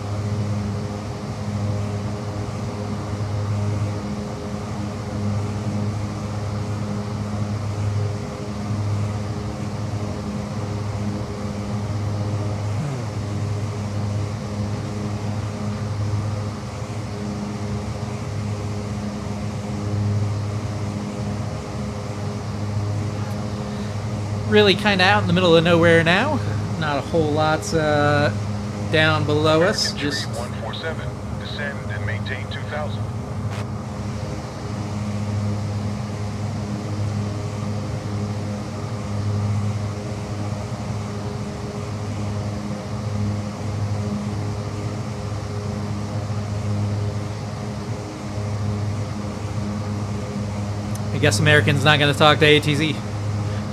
Really kind of out in the middle of nowhere now. Not a whole lot down below us. Just 147, descend and maintain 2000. I guess American's not going to talk to ATZ.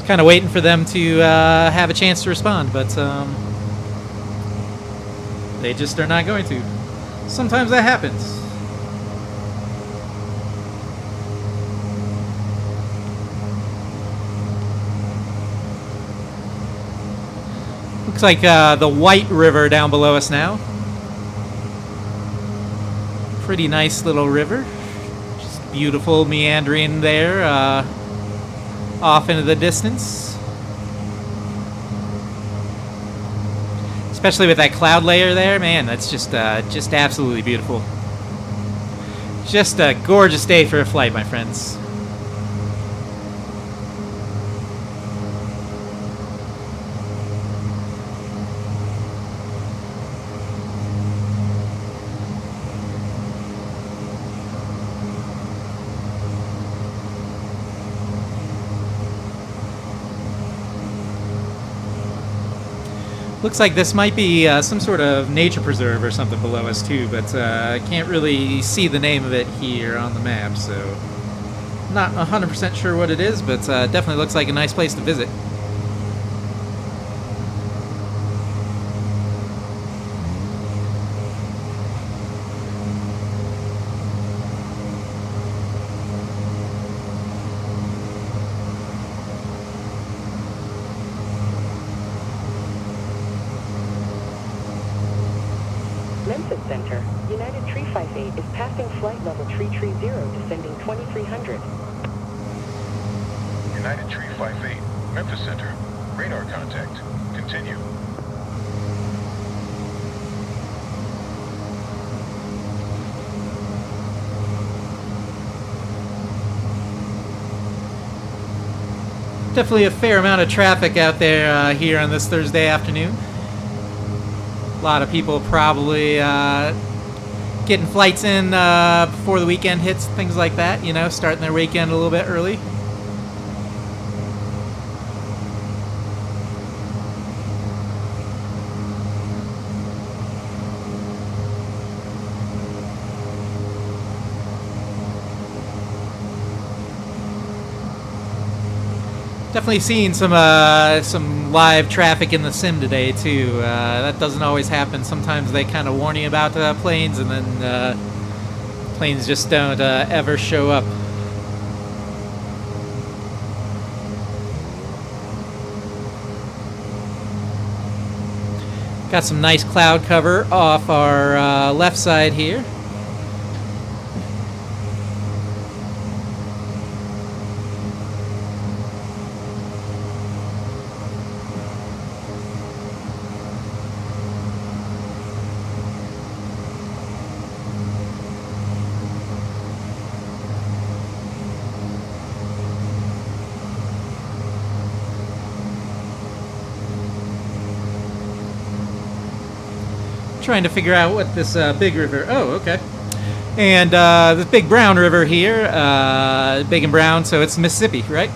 Kind of waiting for them to have a chance to respond, but they just are not going to. Sometimes that happens. Looks like the White River down below us now. Pretty nice little river. Just beautiful meandering there. Off into the distance. Especially with that cloud layer there, man, that's just absolutely beautiful. Just a gorgeous day for a flight, my friends. Looks like this might be some sort of nature preserve or something below us too, but I can't really see the name of it here on the map, so not 100% sure what it is, but definitely looks like a nice place to visit. Memphis Center, United 358 is passing flight level 330, descending 2300. United 358, Memphis Center, radar contact. Continue. Definitely a fair amount of traffic out there here on this Thursday afternoon. A lot of people probably getting flights in before the weekend hits, things like that, you know, starting their weekend a little bit early. Definitely seeing some live traffic in the sim today too. That doesn't always happen. Sometimes they kind of warn you about planes, and then planes just don't ever show up. Got some nice cloud cover off our left side here. Trying to figure out what this big river. Oh, okay. And this big brown river here, big and brown, so it's Mississippi, right?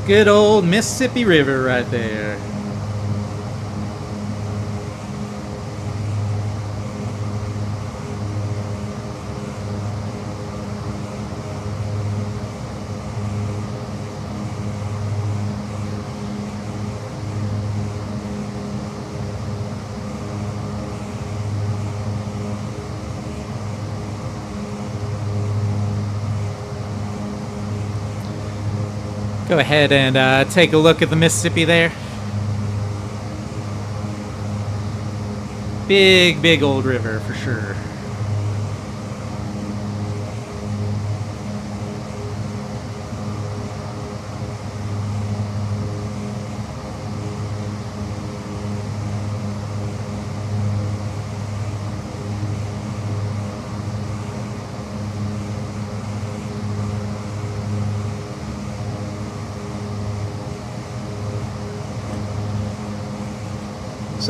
Good old Mississippi River right there. Go ahead and take a look at the Mississippi there. Big, big old river for sure.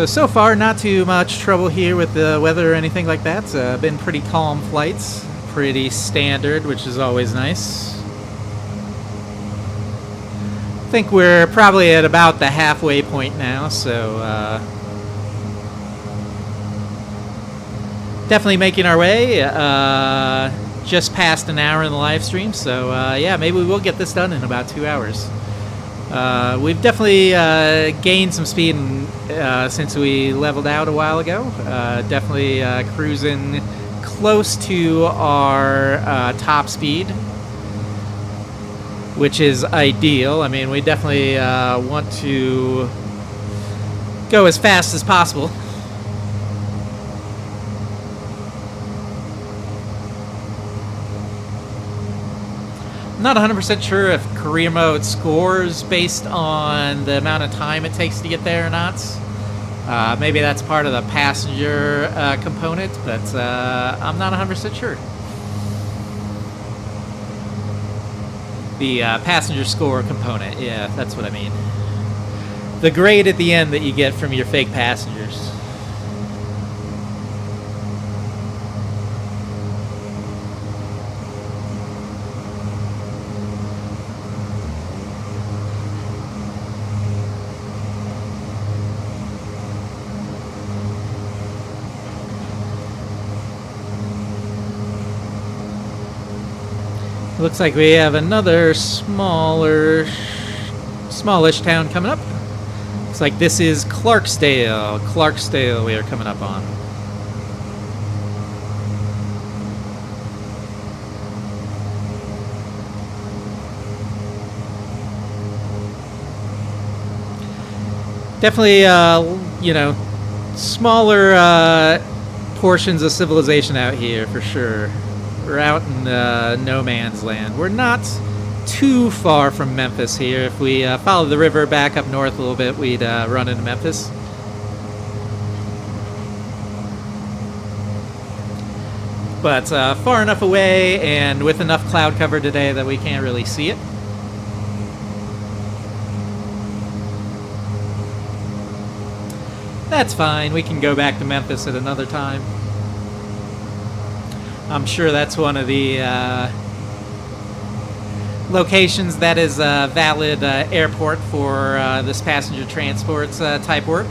So far, not too much trouble here with the weather or anything like that. Been pretty calm flights, pretty standard, which is always nice. I think we're probably at about the halfway point now, so definitely making our way. Just past an hour in the live stream, so yeah, maybe we will get this done in about 2 hours. We've definitely gained some speed since we leveled out a while ago. Definitely cruising close to our top speed, which is ideal. I mean, we definitely want to go as fast as possible. Not 100% sure if career mode scores based on the amount of time it takes to get there or not. Maybe that's part of the passenger component, but I'm not 100% sure. The passenger score component, yeah, that's what I mean. The grade at the end that you get from your fake passengers. Looks like we have another smallish town coming up. Looks like this is Clarksdale. Clarksdale we are coming up on. Definitely, you know, smaller portions of civilization out here for sure. We're out in no man's land. We're not too far from Memphis here. If we follow the river back up north a little bit, we'd run into Memphis. but far enough away and with enough cloud cover today that we can't really see it. That's fine. We can go back to Memphis at another time. I'm sure that's one of the locations that is a valid airport for this passenger transport type work.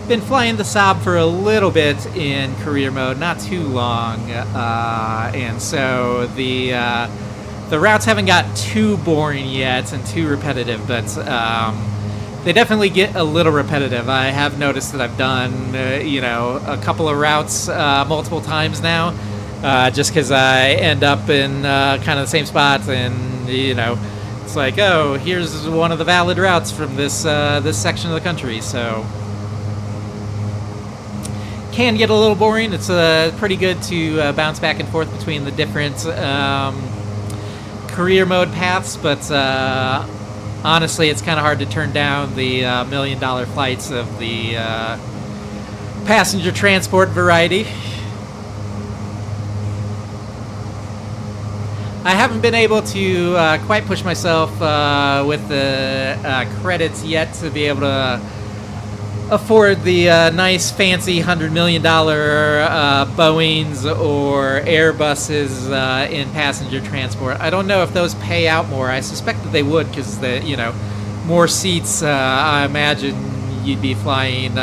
Been flying the Saab for a little bit in career mode, not too long, and so the routes haven't got too boring yet and too repetitive, but they definitely get a little repetitive. I have noticed that I've done a couple of routes multiple times now, just because I end up in kind of the same spot, and it's like, oh, here's one of the valid routes from this section of the country, so. Can get a little boring. It's pretty good to bounce back and forth between the different career mode paths, but honestly, it's kind of hard to turn down the $1 million flights of the passenger transport variety. I haven't been able to quite push myself with the credits yet to be able to afford the nice fancy $100 million Boeings or Airbuses in passenger transport. I don't know if those pay out more. I suspect that they would, because more seats. I imagine you'd be flying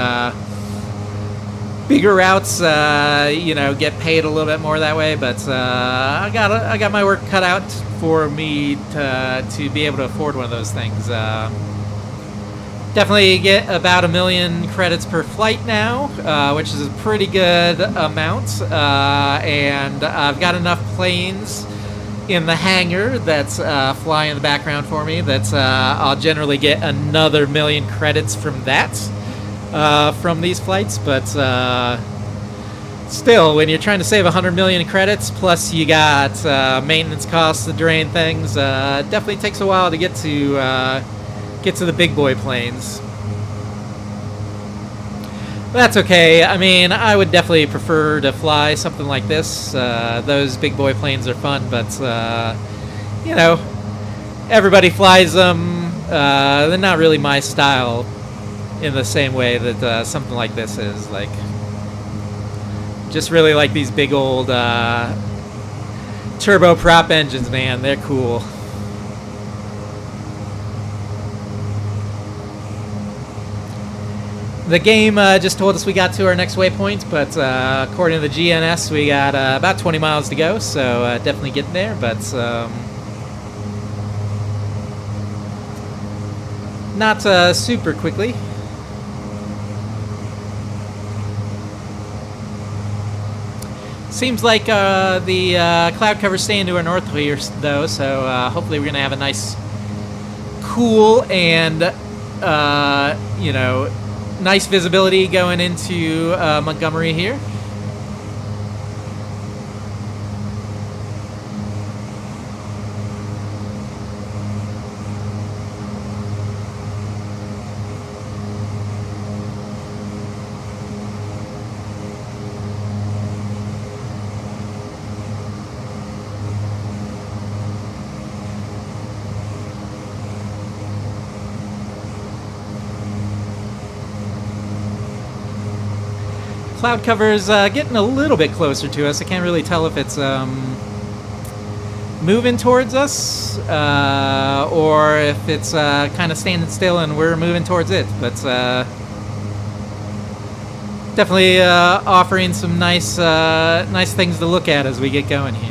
bigger routes. Get paid a little bit more that way. But I got my work cut out for me to be able to afford one of those things. Definitely get about 1 million credits per flight now, which is a pretty good amount. And I've got enough planes in the hangar that's flying in the background for me that I'll generally get another 1 million credits from that, from these flights. But still, when you're trying to save 100 million credits, plus you got maintenance costs to drain things, definitely takes a while to get to the big boy planes. But that's okay. I mean, I would definitely prefer to fly something like this. Those big boy planes are fun, but everybody flies them. They're not really my style in the same way that something like this is. Like, just really like these big old turboprop engines, man. They're cool. The game just told us we got to our next waypoint, but according to the GNS, we got about 20 miles to go, so definitely getting there, but not super quickly. Seems like the cloud cover's staying to our north here, though, so hopefully we're going to have a nice, cool, and, nice visibility going into Montgomery here. Cloud cover's getting a little bit closer to us. I can't really tell if it's moving towards us or if it's kind of standing still and we're moving towards it. But definitely offering some nice things to look at as we get going here.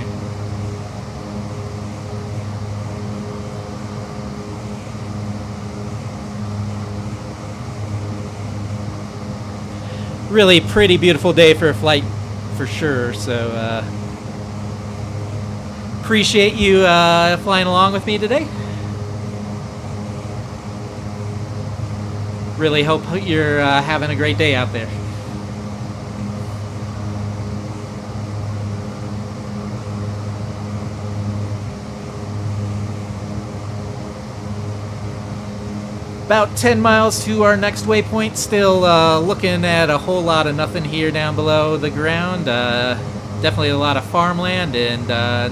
Really pretty beautiful day for a flight for sure, so appreciate you flying along with me today. Really hope you're having a great day out there. about 10 miles to our next waypoint. Still looking at a whole lot of nothing here down below the ground. Definitely a lot of farmland and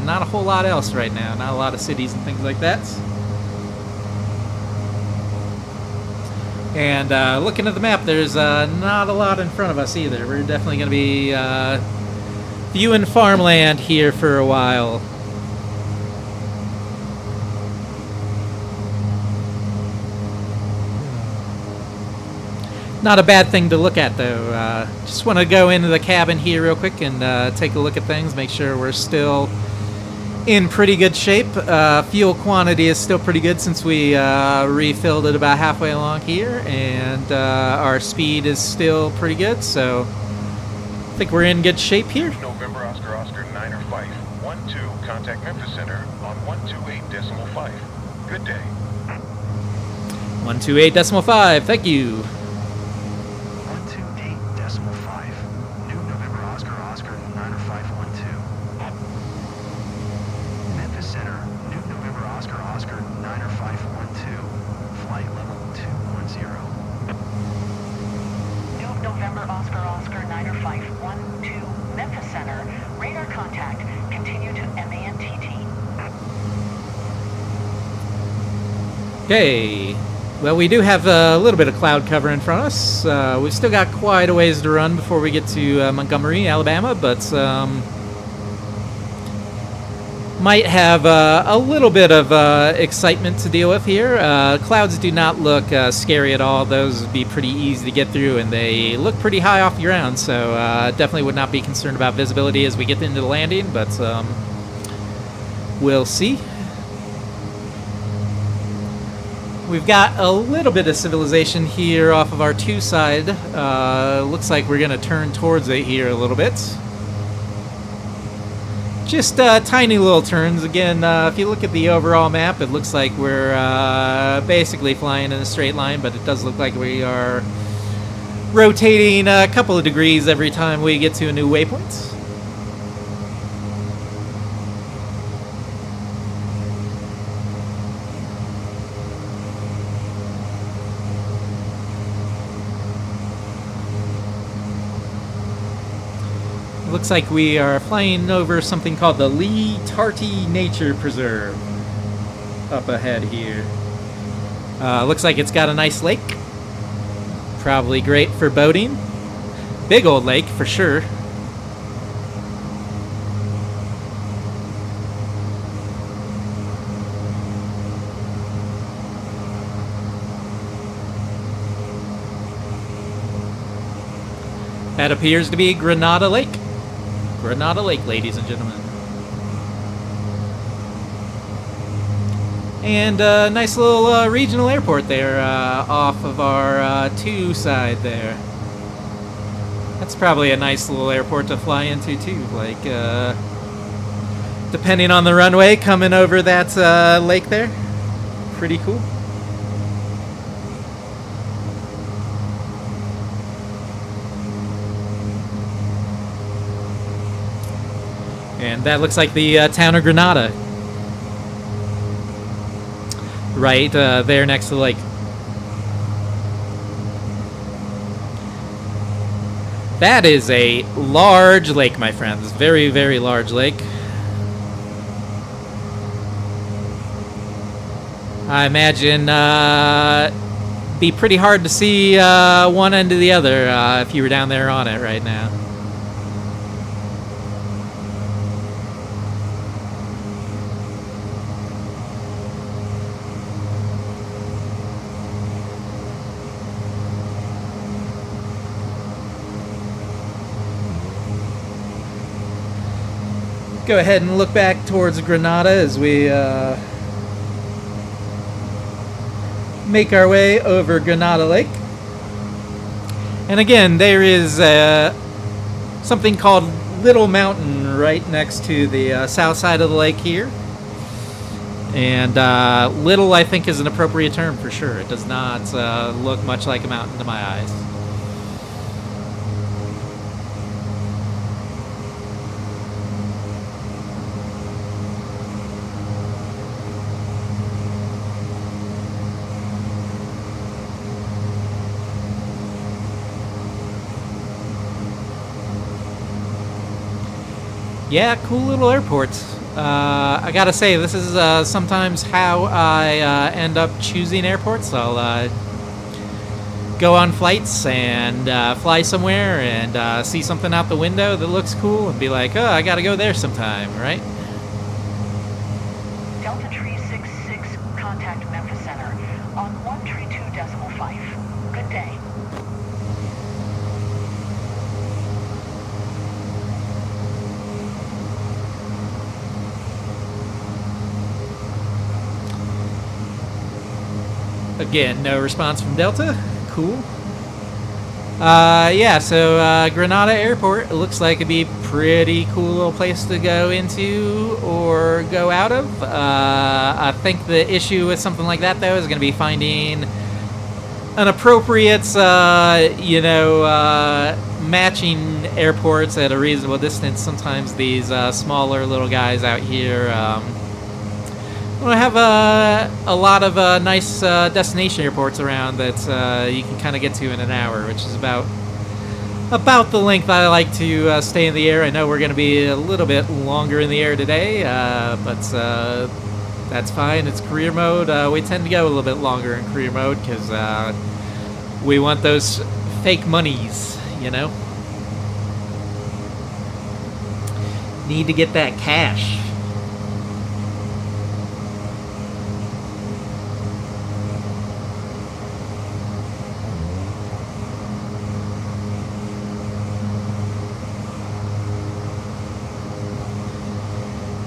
not a whole lot else right now. Not a lot of cities and things like that. And looking at the map, there's not a lot in front of us either. We're definitely going to be viewing farmland here for a while. Not a bad thing to look at, though. Just want to go into the cabin here real quick and take a look at things, make sure we're still in pretty good shape. Fuel quantity is still pretty good since we refilled it about halfway along here, and our speed is still pretty good, so I think we're in good shape here. November Oscar Oscar 9er Fife 12, contact Memphis Center on 128.5. Good day. 128.5, thank you. 128.5. New November Oscar Oscar 9er Fife 12. Memphis Center, New November Oscar Oscar 9er Fife 12. Flight level 210. New November Oscar Oscar 9er Fife 12, Memphis Center. Radar contact. Continue to MANTT. Okay. Well, we do have a little bit of cloud cover in front of us. We've still got quite a ways to run before we get to Montgomery, Alabama, but might have a little bit of excitement to deal with here. Clouds do not look scary at all. Those would be pretty easy to get through, and they look pretty high off the ground, so definitely would not be concerned about visibility as we get into the landing, but we'll see. We've got a little bit of civilization here off of our 2 side. Looks like we're going to turn towards it here a little bit. Just tiny little turns. Again, if you look at the overall map, it looks like we're basically flying in a straight line, but it does look like we are rotating a couple of degrees every time we get to a new waypoint. Looks like we are flying over something called the Lee Tarty Nature Preserve up ahead here. Looks like it's got a nice lake. Probably great for boating. Big old lake for sure. That appears to be Granada Lake. Granada Lake, ladies and gentlemen. And a nice little regional airport there off of our 2 side there. That's probably a nice little airport to fly into too. Like, depending on the runway coming over that lake there. Pretty cool. And that looks like the town of Granada. Right there next to the lake. That is a large lake, my friends. Very, very large lake. I imagine be pretty hard to see one end to the other if you were down there on it right now. Go ahead and look back towards Granada as we make our way over Granada Lake. And again, there is something called Little Mountain right next to the south side of the lake here. And little, I think, is an appropriate term for sure. It does not look much like a mountain to my eyes. Yeah, cool little airport. I gotta say, this is sometimes how I end up choosing airports. I'll go on flights and fly somewhere and see something out the window that looks cool and be like, oh, I gotta go there sometime, right? Delta Tree 66, contact Memphis Center on 132.5. Good day. Again, no response from Delta. Cool. Yeah, so Granada Airport, it looks like it'd be a pretty cool little place to go into or go out of. I think the issue with something like that, though, is going to be finding an appropriate, matching airports at a reasonable distance. Sometimes these smaller little guys out here I have a lot of nice destination airports around that you can kind of get to in an hour, which is about the length I like to stay in the air. I know we're going to be a little bit longer in the air today, but that's fine. It's career mode. We tend to go a little bit longer in career mode because we want those fake monies, you know? Need to get that cash.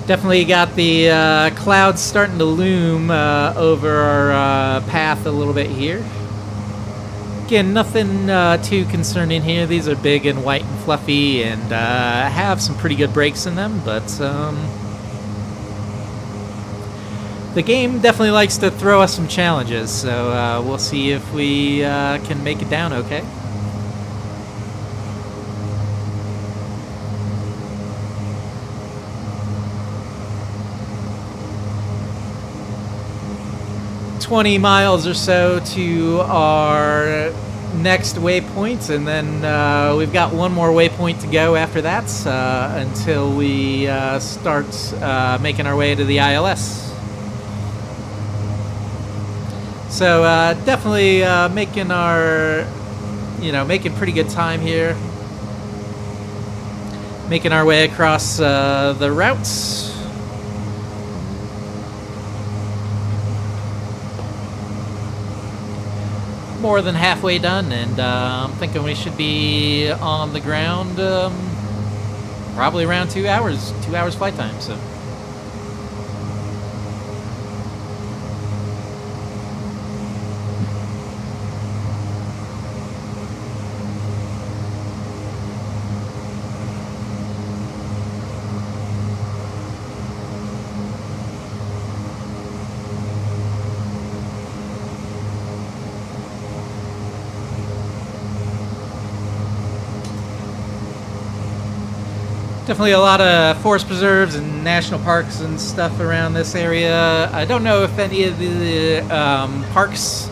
Definitely got the clouds starting to loom over our path a little bit here. Again, nothing too concerning here. These are big and white and fluffy and have some pretty good brakes in them, but the game definitely likes to throw us some challenges, so we'll see if we can make it down okay. $20 miles or so to our next waypoint, and then we've got one more waypoint to go after that until we start making our way to the ILS. So definitely making our, making pretty good time here. Making our way across the routes. More than halfway done, and I'm thinking we should be on the ground probably around 2 hours flight time. So definitely a lot of forest preserves and national parks and stuff around this area. I don't know if any of the parks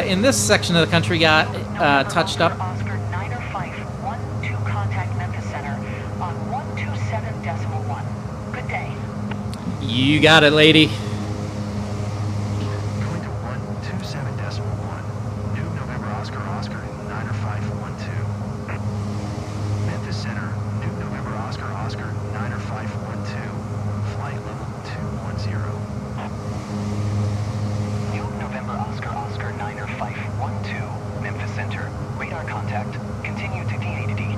in this section of the country got touched up. Oscar 90512, contact Memphis Center on 127.1. Good day. You got it, lady. Going to 127.1. New November Oscar 90512. Memphis Center, New November Oscar 90512. Flight level 210. New November Oscar 90512, Memphis Center. Radar contact. Continue to D8D.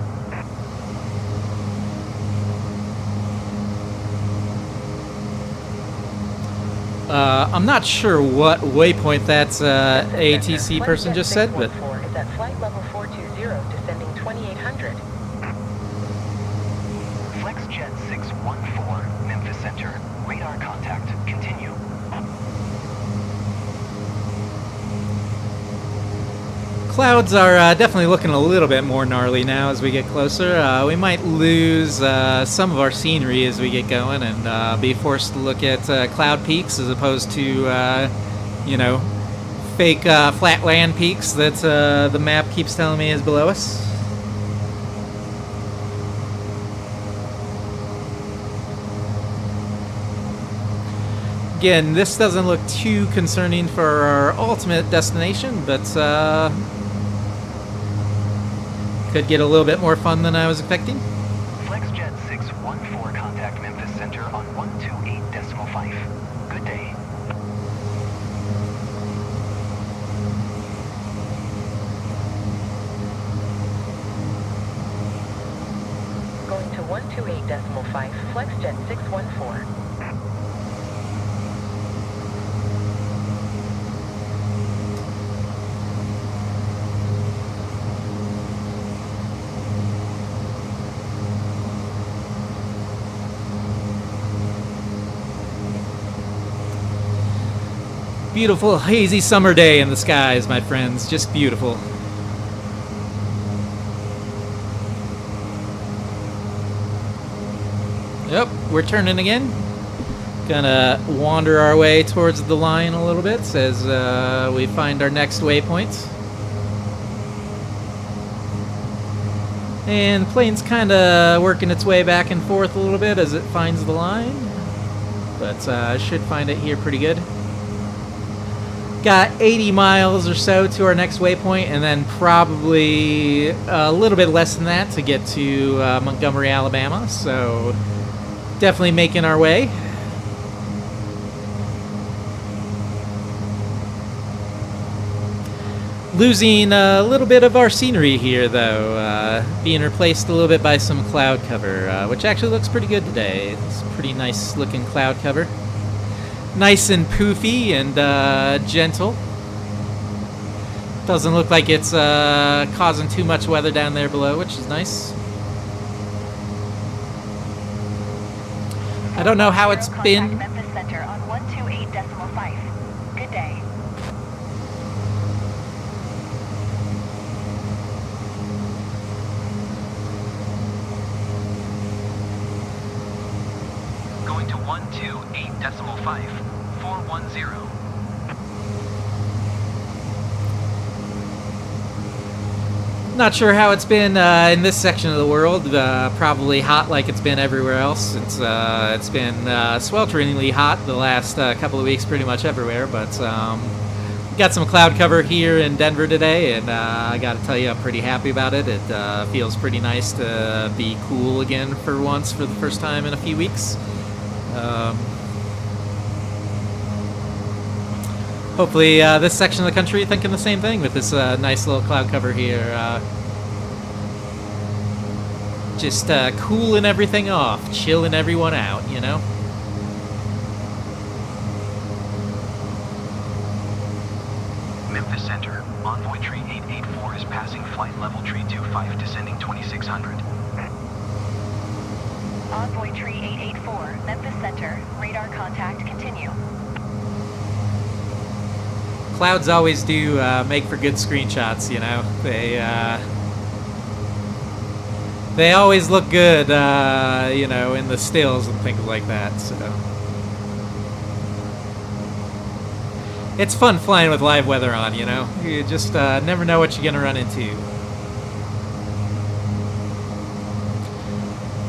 I'm not sure what waypoint that ATC person just said, but is at flight level 420, descending 2800. FlexJet 614, Memphis Center. Radar contact. Continue. clouds are definitely looking a little bit more gnarly now as we get closer. We might lose some of our scenery as we get going and be forced to look at cloud peaks as opposed to, fake flat land peaks that the map keeps telling me is below us. Again, this doesn't look too concerning for our ultimate destination, but could get a little bit more fun than I was expecting. FlexJet 614, contact Memphis Center on 128.5. Good day. Going to 128.5, FlexJet 614. Beautiful hazy summer day in the skies, my friends. Just beautiful. Yep, we're turning again. Gonna wander our way towards the line a little bit as we find our next waypoint. And the plane's kind of working its way back and forth a little bit as it finds the line. But I should find it here pretty good. Got 80 miles or so to our next waypoint, and then probably a little bit less than that to get to Montgomery, Alabama. So definitely making our way. Losing a little bit of our scenery here, though, being replaced a little bit by some cloud cover, which actually looks pretty good today. It's a pretty nice looking cloud cover. Nice and poofy and gentle. Doesn't look like it's causing too much weather down there below, which is nice. I don't know how it's been. Memphis Center on 128.5. Good day. Going to 128.5, 410. Not sure how it's been in this section of the world. Probably hot like it's been everywhere else. It's been swelteringly hot the last couple of weeks, pretty much everywhere. But we got some cloud cover here in Denver today, and I got to tell you, I'm pretty happy about it. It feels pretty nice to be cool again for once, for the first time in a few weeks. Hopefully this section of the country thinking the same thing with this nice little cloud cover here. Just cooling everything off, chilling everyone out, you know? Memphis Center, Envoy Tree 884 is passing flight level tree 25, descending 2600. Envoy Tree 884, Memphis Center. Radar contact continue. Clouds always do make for good screenshots, you know? They always look good, you know, in the stills and things like that, so. It's fun flying with live weather on, you know? You just never know what you're gonna run into.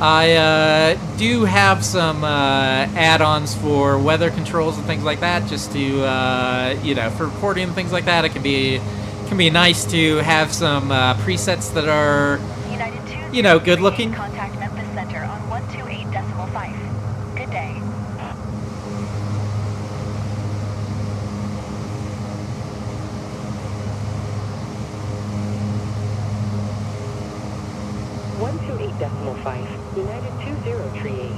I do have some add-ons for weather controls and things like that, just to, you know, for reporting and things like that. It can be nice to have some presets that are, you know, good looking. Contact Memphis Center on 128.5. Good day. United 20 Tree 8.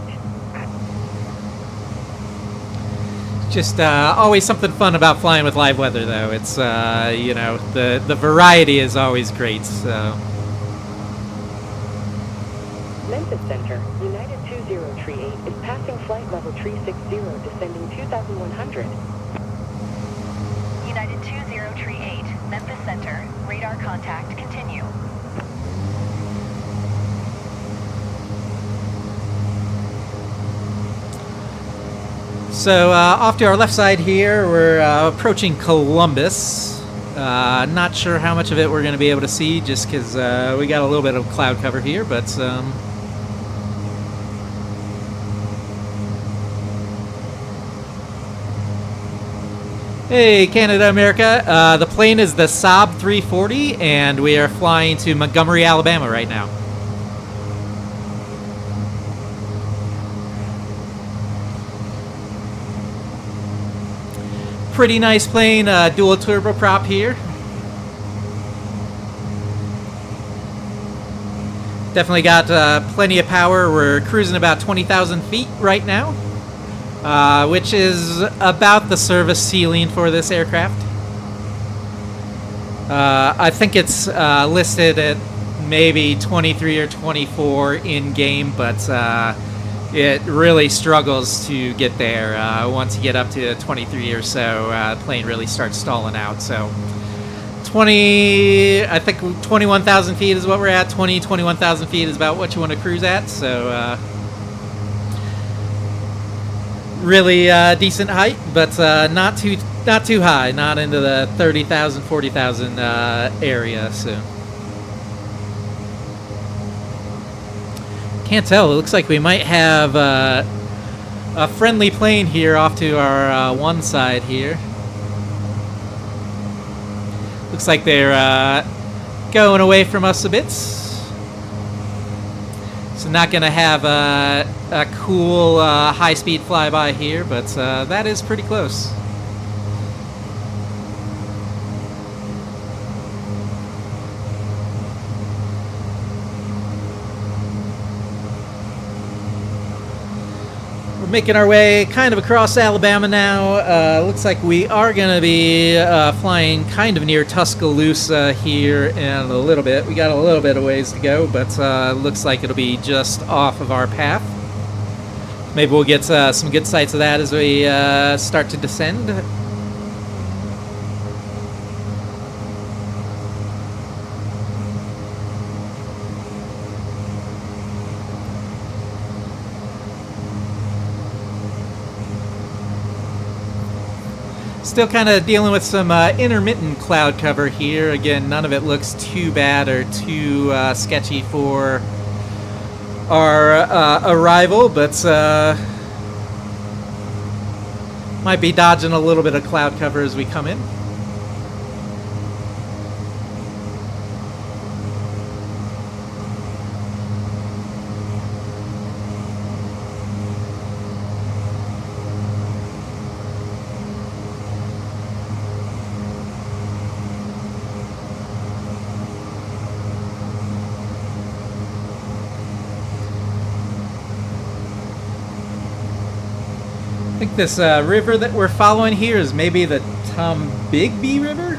Just always something fun about flying with live weather, though. It's you know, the variety is always great. So. Memphis Center, United 20 Tree 8 is passing flight level tree 60, descending 2,100. United 20 Tree 8, Memphis Center. Radar contact continue. So off to our left side here, we're approaching Columbus. Not sure how much of it we're going to be able to see, just because we got a little bit of cloud cover here, but Hey, Canada, America. The plane is the Saab 340, and we are flying to Montgomery, Alabama right now. Pretty nice plane, dual turboprop here. Definitely got plenty of power. We're cruising about 20,000 feet right now. Which is about the service ceiling for this aircraft. I think it's listed at maybe 23 or 24 in-game, but it really struggles to get there. Once you get up to 23 or so, the plane really starts stalling out. So I think 21,000 feet is what we're at. 21,000 feet is about what you want to cruise at. So really decent height, but not too high, not into the 30,000, 40,000 area. So can't tell. It looks like we might have a friendly plane here off to our one side here. Looks like they're going away from us a bit. So not going to have a cool high-speed flyby here, but that is pretty close. We're making our way kind of across Alabama now. Looks like we are going to be flying kind of near Tuscaloosa here in a little bit. We got a little bit of ways to go, but looks like it'll be just off of our path. Maybe we'll get some good sights of that as we start to descend. Still kind of dealing with some intermittent cloud cover here. Again, none of it looks too bad or too sketchy for our arrival, but might be dodging a little bit of cloud cover as we come in. I think this river that we're following here is maybe the Tombigbee River?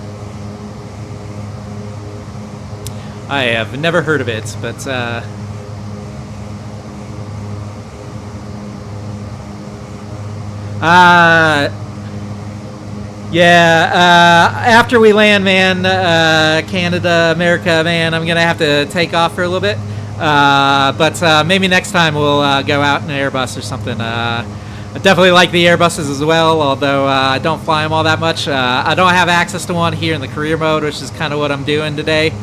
I have never heard of it, but after we land, man, Canada, America, man, I'm gonna have to take off for a little bit. But maybe next time we'll go out in an Airbus or something. I definitely like the Airbuses as well, although I don't fly them all that much. I don't have access to one here in the career mode, which is kind of what I'm doing today.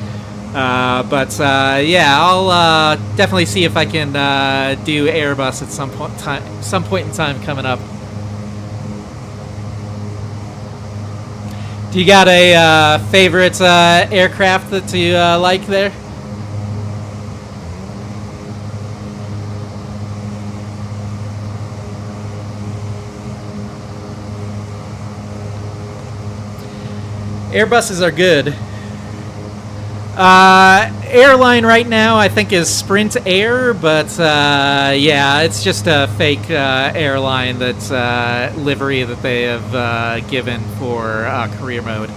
But I'll definitely see if I can do Airbus at some point in time coming up. Do you got a favorite aircraft that you like there? Airbuses are good. Airline right now I think is Sprint Air, but it's just a fake airline that's livery that they have given for career mode.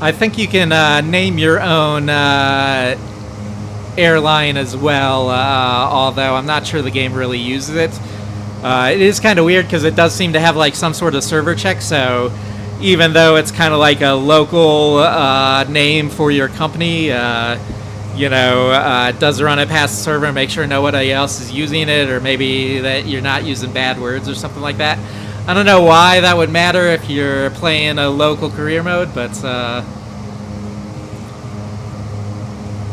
I think you can name your own airline as well, although I'm not sure the game really uses it. It is kind of weird because it does seem to have like some sort of server check, so even though it's kind of like a local name for your company, it does run it past the server and make sure nobody else is using it, or maybe that you're not using bad words or something like that. I don't know why that would matter if you're playing a local career mode, but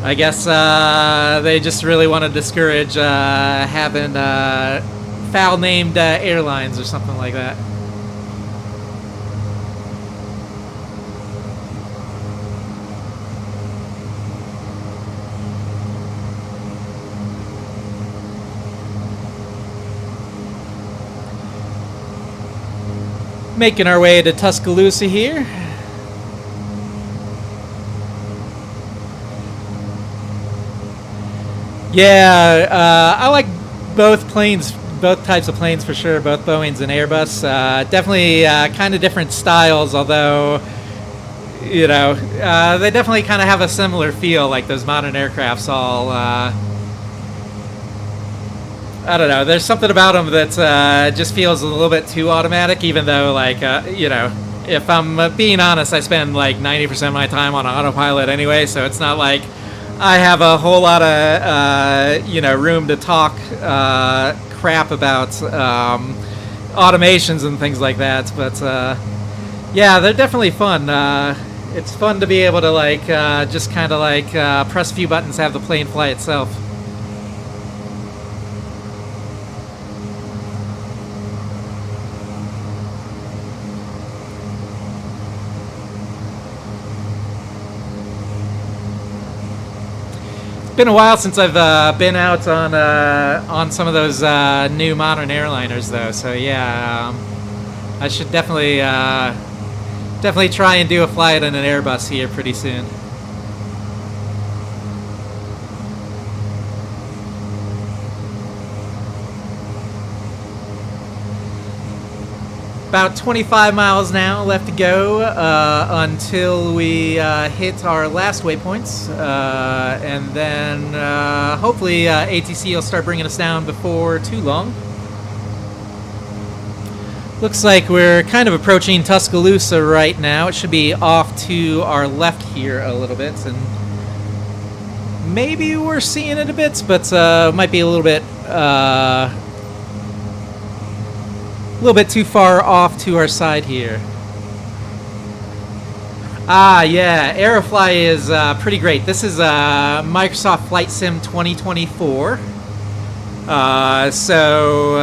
I guess they just really want to discourage having foul-named airlines or something like that. Making our way to Tuscaloosa here. Yeah, I like both planes, both types of planes for sure, both Boeings and Airbus. Definitely kind of different styles, although, you know, they definitely kind of have a similar feel, like those modern aircrafts all, I don't know, there's something about them that just feels a little bit too automatic, even though, like, you know, if I'm being honest, I spend like 90% of my time on autopilot anyway, so it's not like I have a whole lot of, you know, room to talk crap about automations and things like that. But, yeah, they're definitely fun. It's fun to be able to, like, just kind of, like, press a few buttons, have the plane fly itself. Been a while since I've been out on some of those new modern airliners, though. So yeah, I should definitely try and do a flight in an Airbus here pretty soon. About 25 miles now left to go until we hit our last waypoints, and then hopefully ATC will start bringing us down before too long. Looks like we're kind of approaching Tuscaloosa right now. It should be off to our left here a little bit, and maybe we're seeing it a bit, but might be a little bit too far off to our side here. Ah, yeah, Aerofly is pretty great. This is Microsoft Flight Sim 2024. So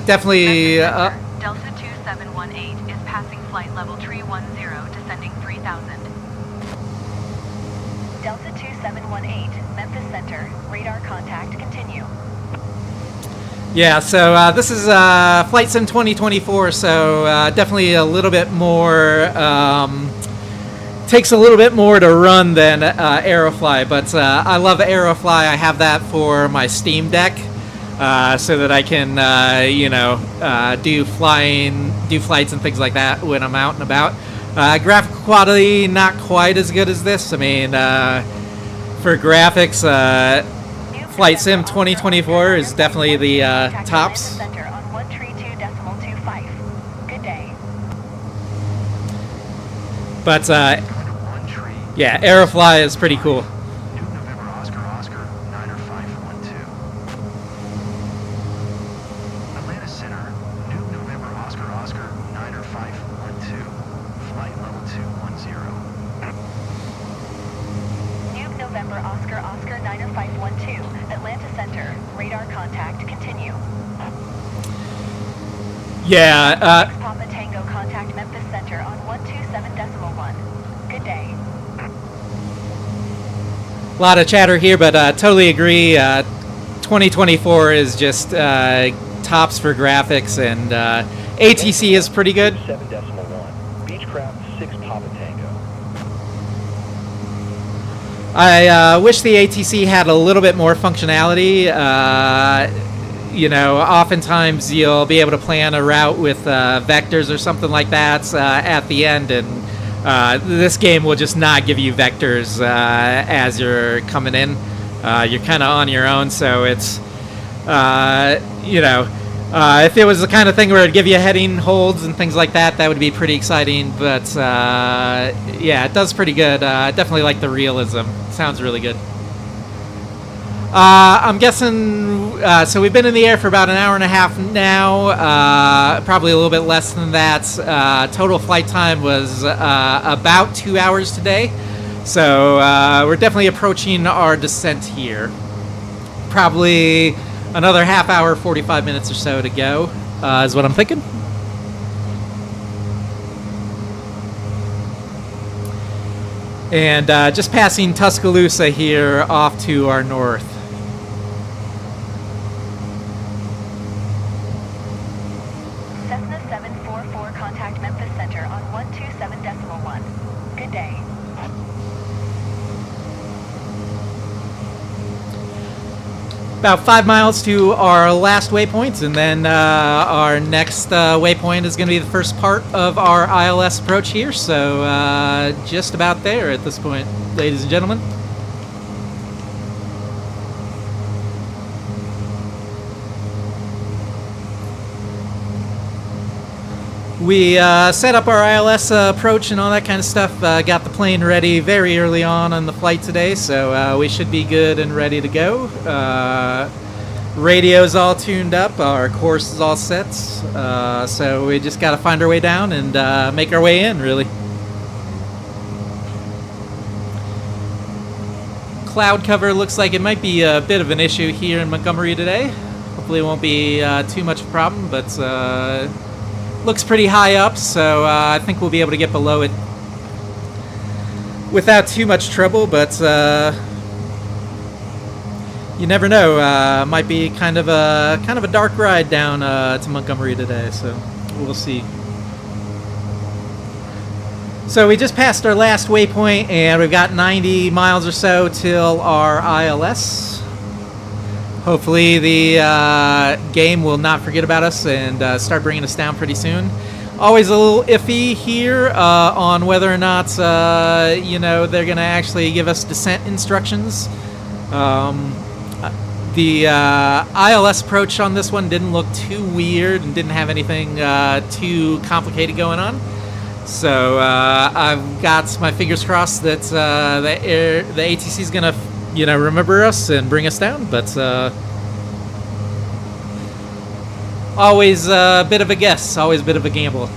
definitely. Delta 2718 is passing flight level 310, descending 3000. Delta 2718, Memphis Center. Radar contact continue. Yeah, so this is Flight Sim 2024, so definitely a little bit more, takes a little bit more to run than Aerofly, but I love Aerofly. I have that for my Steam Deck, so that I can, you know, do flights and things like that when I'm out and about. Graphical quality, not quite as good as this. I mean, for graphics, Flight Sim 2024 is definitely the tops. But yeah, Aerofly is pretty cool. November Oscar Oscar 90512. Atlanta Center, New November Oscar Oscar 90512. Flight level 210. New November Oscar Oscar 90512. Atlanta Center. Radar contact continue. Yeah, Papa Tango contact Memphis Center on 127.1. Good day. a lot of chatter here, but totally agree. 2024 is just tops for graphics, and ATC is pretty good. 7.1. Beechcraft 6 Papa Tango. I wish the ATC had a little bit more functionality. You know, oftentimes you'll be able to plan a route with vectors or something like that at the end, and this game will just not give you vectors as you're coming in. You're kind of on your own, so it's, you know, if it was the kind of thing where it'd give you heading holds and things like that, that would be pretty exciting, but yeah, it does pretty good. Definitely like the realism. Sounds really good. I'm guessing, so we've been in the air for about an hour and a half now, probably a little bit less than that. Total flight time was about 2 hours today. So we're definitely approaching our descent here. Probably another half hour, 45 minutes or so to go, is what I'm thinking. And just passing Tuscaloosa here off to our north. Cessna 744, contact Memphis Center on 127.1. Good day. About 5 miles to our last waypoint, and then our next waypoint is going to be the first part of our ILS approach here, so just about there at this point, ladies and gentlemen. We set up our ILS approach and all that kind of stuff, got the plane ready very early on the flight today, so we should be good and ready to go. Radio's all tuned up, our course is all set, so we just got to find our way down and make our way in, really. Cloud cover looks like it might be a bit of an issue here in Montgomery today. Hopefully it won't be too much of a problem, but looks pretty high up, so I think we'll be able to get below it without too much trouble, but you never know. Might be kind of a dark ride down to Montgomery today, so we'll see. So we just passed our last waypoint, and we've got 90 miles or so till our ILS. Hopefully the game will not forget about us and start bringing us down pretty soon. Always a little iffy here on whether or not you know, they're going to actually give us descent instructions. The ILS approach on this one didn't look too weird and didn't have anything too complicated going on. So I've got my fingers crossed that the ATC is going to, you know, remember us and bring us down, but always a bit of a guess, always a bit of a gamble.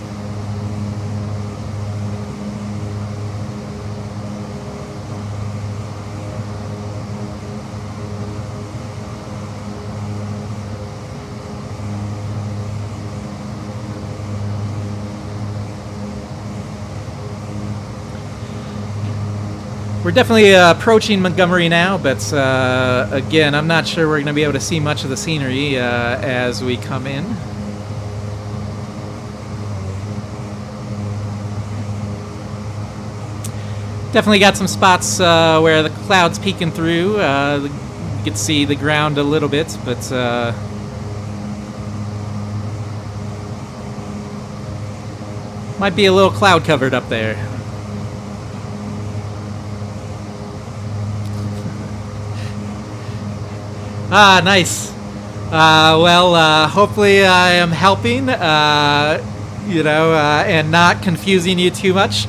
We're definitely approaching Montgomery now, but again, I'm not sure we're going to be able to see much of the scenery as we come in. Definitely got some spots where the cloud's peeking through. You can see the ground a little bit, but might be a little cloud covered up there. Ah, nice. Well, hopefully I am helping, you know, and not confusing you too much.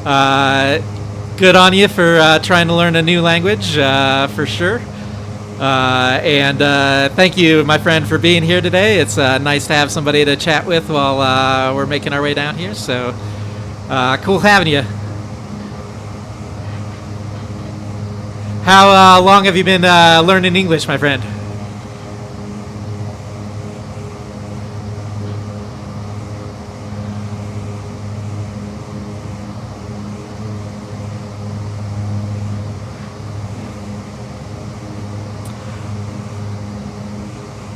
Good on you for trying to learn a new language, for sure. And thank you, my friend, for being here today. It's nice to have somebody to chat with while we're making our way down here. So, cool having you. How long have you been learning English, my friend?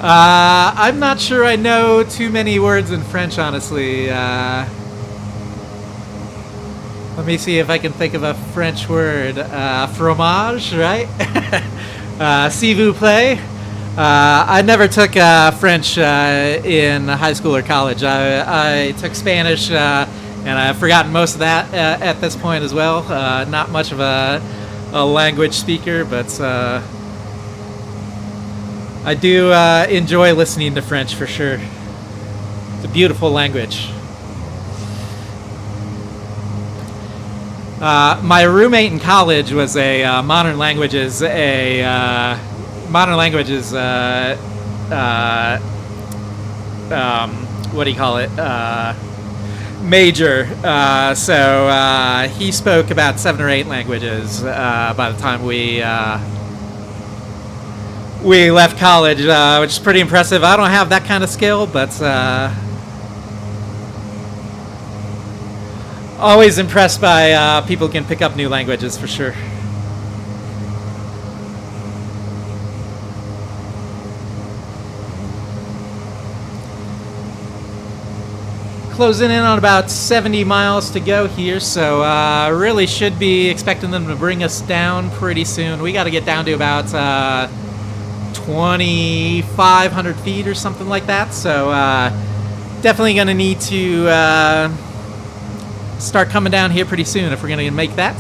I'm not sure I know too many words in French, honestly. Let me see if I can think of a French word. Fromage, right? S'il vous plaît. I never took French in high school or college. I took Spanish, and I've forgotten most of that at this point as well. Not much of a language speaker, but I do enjoy listening to French for sure. It's a beautiful language. My roommate in college was a modern languages what do you call it? major. So he spoke about 7 or 8 languages by the time we left college, which is pretty impressive. I don't have that kind of skill, but always impressed by people who can pick up new languages for sure. Closing in on about 70 miles to go here, so really should be expecting them to bring us down pretty soon. We got to get down to about 2,500 feet or something like that, so definitely going to need to start coming down here pretty soon if we're going to make that.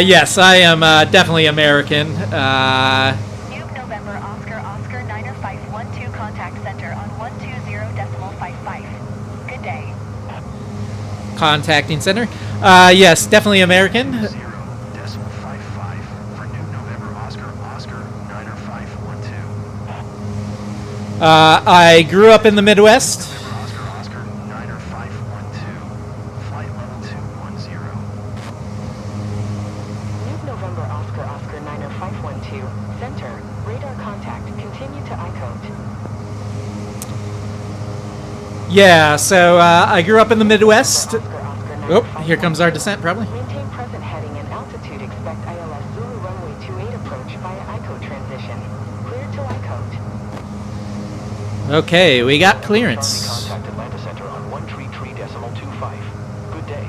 Yes, I am definitely American. Nuke November Oscar Oscar 90512 contact center on 120.55. Good day. Contacting center. Yes, definitely American. 0.55 for Nuke November Oscar Oscar 90512. I grew up in the Midwest. Oscar Oscar 90512. Flight level 210. Nuke November Oscar Oscar 90512. Center. Radar contact. Continue to iCode. Yeah, so I grew up in the Midwest. Oscar Oscar Oh, here comes our descent, probably. Maintain present heading and altitude. Expect ILS Zulu runway 28 approach via iCode transition. Clear to iCode. Okay, we got clearance. Contact Atlanta Center on 133.25. Good day.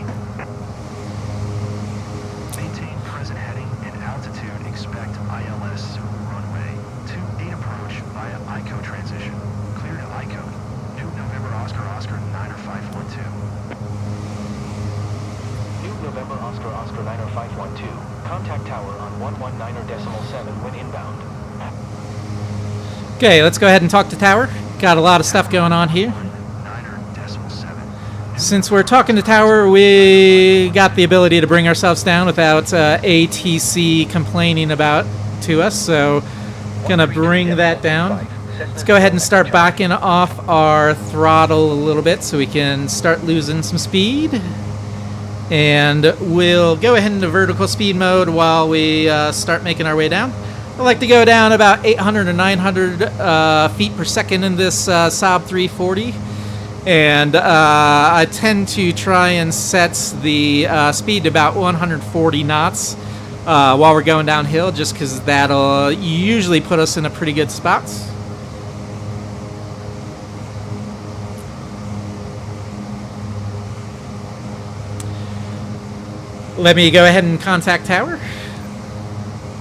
Maintain present heading and altitude. Expect ILS runway 28 approach via ICO transition. Clear to ICO. Nuke November Oscar Oscar 90512. Nuke November Oscar Oscar 90512. Contact tower on 119.7 when inbound. Okay, let's go ahead and talk to tower. Got a lot of stuff going on here. 9.7. Since we're talking to tower, we got the ability to bring ourselves down without ATC complaining about to us, so gonna bring that down. Let's go ahead and start backing off our throttle a little bit so we can start losing some speed. And we'll go ahead into vertical speed mode while we start making our way down. I like to go down about 800 to 900 feet per second in this Saab 340. And I tend to try and set the speed to about 140 knots while we're going downhill, just because that'll usually put us in a pretty good spot. Let me go ahead and contact tower.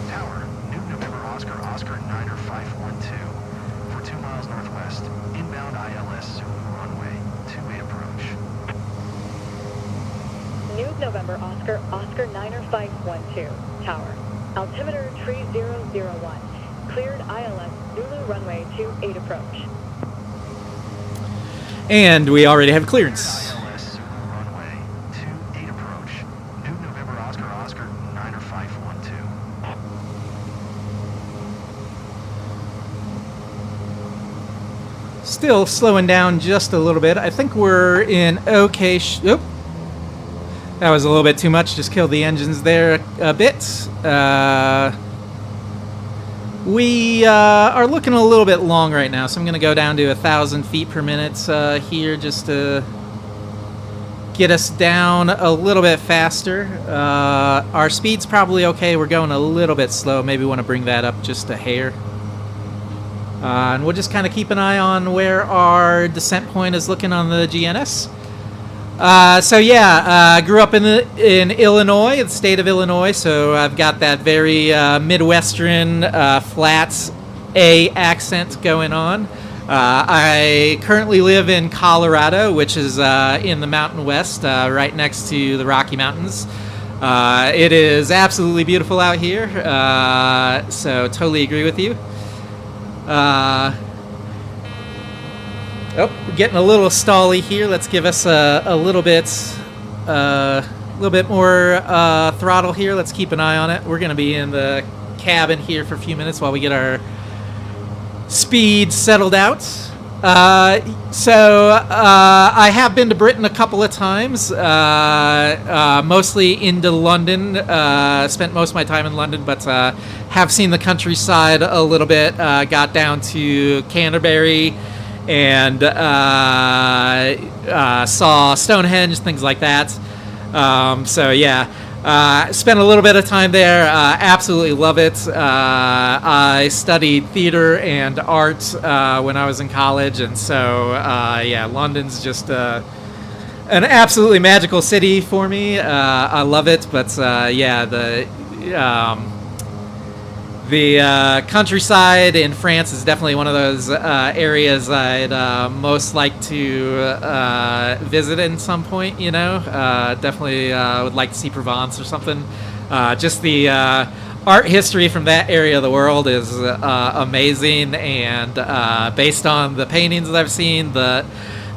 Tower, Nuke November Oscar Oscar 90512. For 2 miles northwest, inbound ILS Zulu runway 28 approach. Nuke November Oscar Oscar 90512. Tower. Altimeter 3001. Cleared ILS Zulu runway 28 approach. And we already have clearance. ILS Zulu runway 28 approach. Nuke November Oscar Oscar 90512. Still slowing down just a little bit. I think we're in okay oop. That was a little bit too much. Just killed the engines there a bit. We are looking a little bit long right now, so I'm going to go down to 1,000 feet per minute here just to get us down a little bit faster. Our speed's probably okay. We're going a little bit slow. Maybe want to bring that up just a hair. And we'll just kind of keep an eye on where our descent point is looking on the GNS. So yeah, grew up in Illinois, the state of Illinois, so I've got that very Midwestern flat A accent going on. I currently live in Colorado, which is in the Mountain West, right next to the Rocky Mountains. It is absolutely beautiful out here, so totally agree with you. Oh, we're getting a little stally here. Let's give us a little bit more throttle here. Let's keep an eye on it. We're going to be in the cabin here for a few minutes while we get our speed settled out. I have been to Britain a couple of times, mostly into London. Spent most of my time in London, but have seen the countryside a little bit. Got down to Canterbury and saw Stonehenge, things like that. So yeah. Spent a little bit of time there. Absolutely love it. I studied theater and art when I was in college, and so yeah, London's just an absolutely magical city for me. I love it, but yeah, the countryside in France is definitely one of those areas I'd most like to visit at some point, you know. Definitely would like to see Provence or something. Just the art history from that area of the world is amazing, and based on the paintings that I've seen, the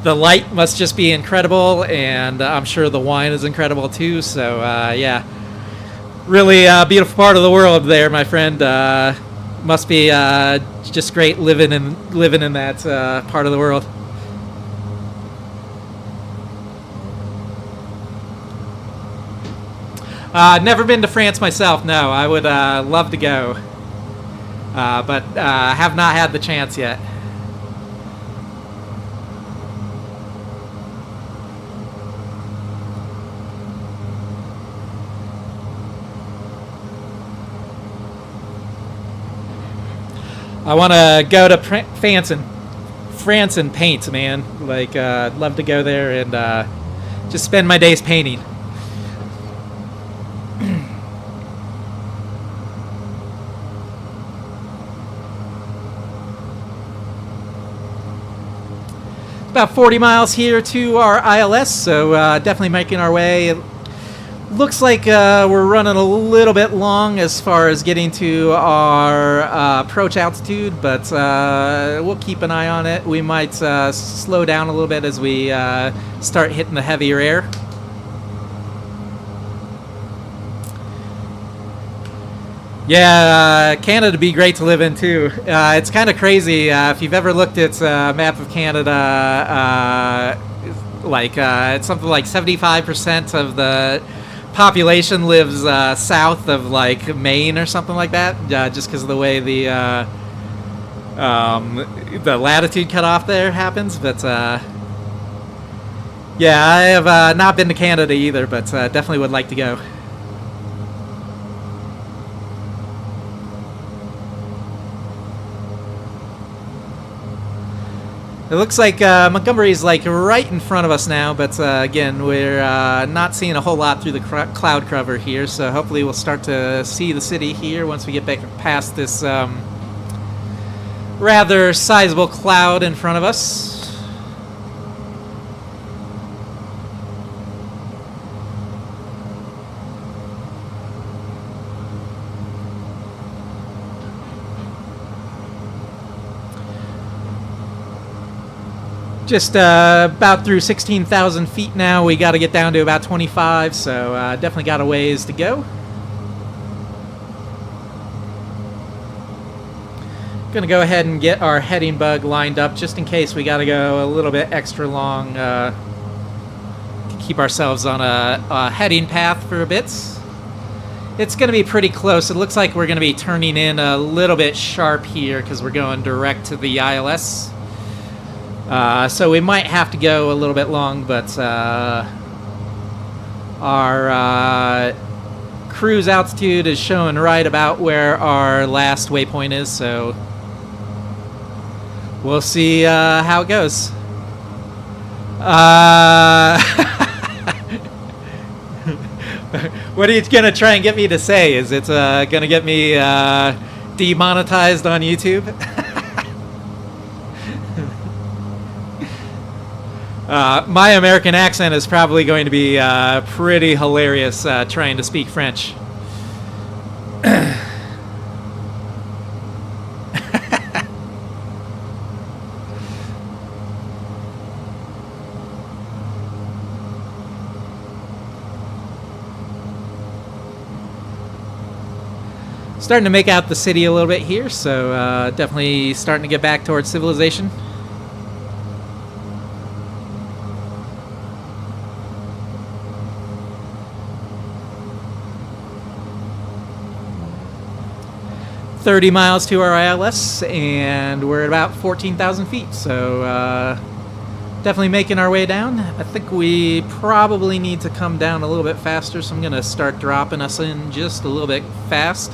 light must just be incredible, and I'm sure the wine is incredible too, so yeah. Really beautiful part of the world there, my friend. Must be just great living in that part of the world. Never been to France myself. No, I would love to go, but have not had the chance yet. I want to go to France and paint, man. Like, I'd love to go there and just spend my days painting. About 40 miles here to our ILS, so definitely making our way. It looks like we're running a little bit long as far as getting to our approach altitude, but we'll keep an eye on it. We might slow down a little bit as we start hitting the heavier air. Yeah, Canada would be great to live in too. It's kind of crazy. If you've ever looked at a map of Canada, it's something like 75% of the population lives south of like Maine or something like that, just because of the way the latitude cutoff there happens. But yeah, I have not been to Canada either, but definitely would like to go. It looks like Montgomery's like right in front of us now, but again, we're not seeing a whole lot through the cloud cover here, so hopefully we'll start to see the city here once we get back past this rather sizable cloud in front of us. Just about through 16,000 feet now. We got to get down to about 25, so definitely got a ways to go. Gonna go ahead and get our heading bug lined up just in case we got to go a little bit extra long. Keep ourselves on a heading path for a bit. It's going to be pretty close. It looks like we're going to be turning in a little bit sharp here because we're going direct to the ILS. So we might have to go a little bit long, but our cruise altitude is showing right about where our last waypoint is, so we'll see how it goes. What are you going to try and get me to say? Is it going to get me demonetized on YouTube? My American accent is probably going to be pretty hilarious trying to speak French. Starting to make out the city a little bit here, so definitely starting to get back towards civilization. 30 miles to our ILS, and we're at about 14,000 feet. So definitely making our way down. I think we probably need to come down a little bit faster, so I'm going to start dropping us in just a little bit fast.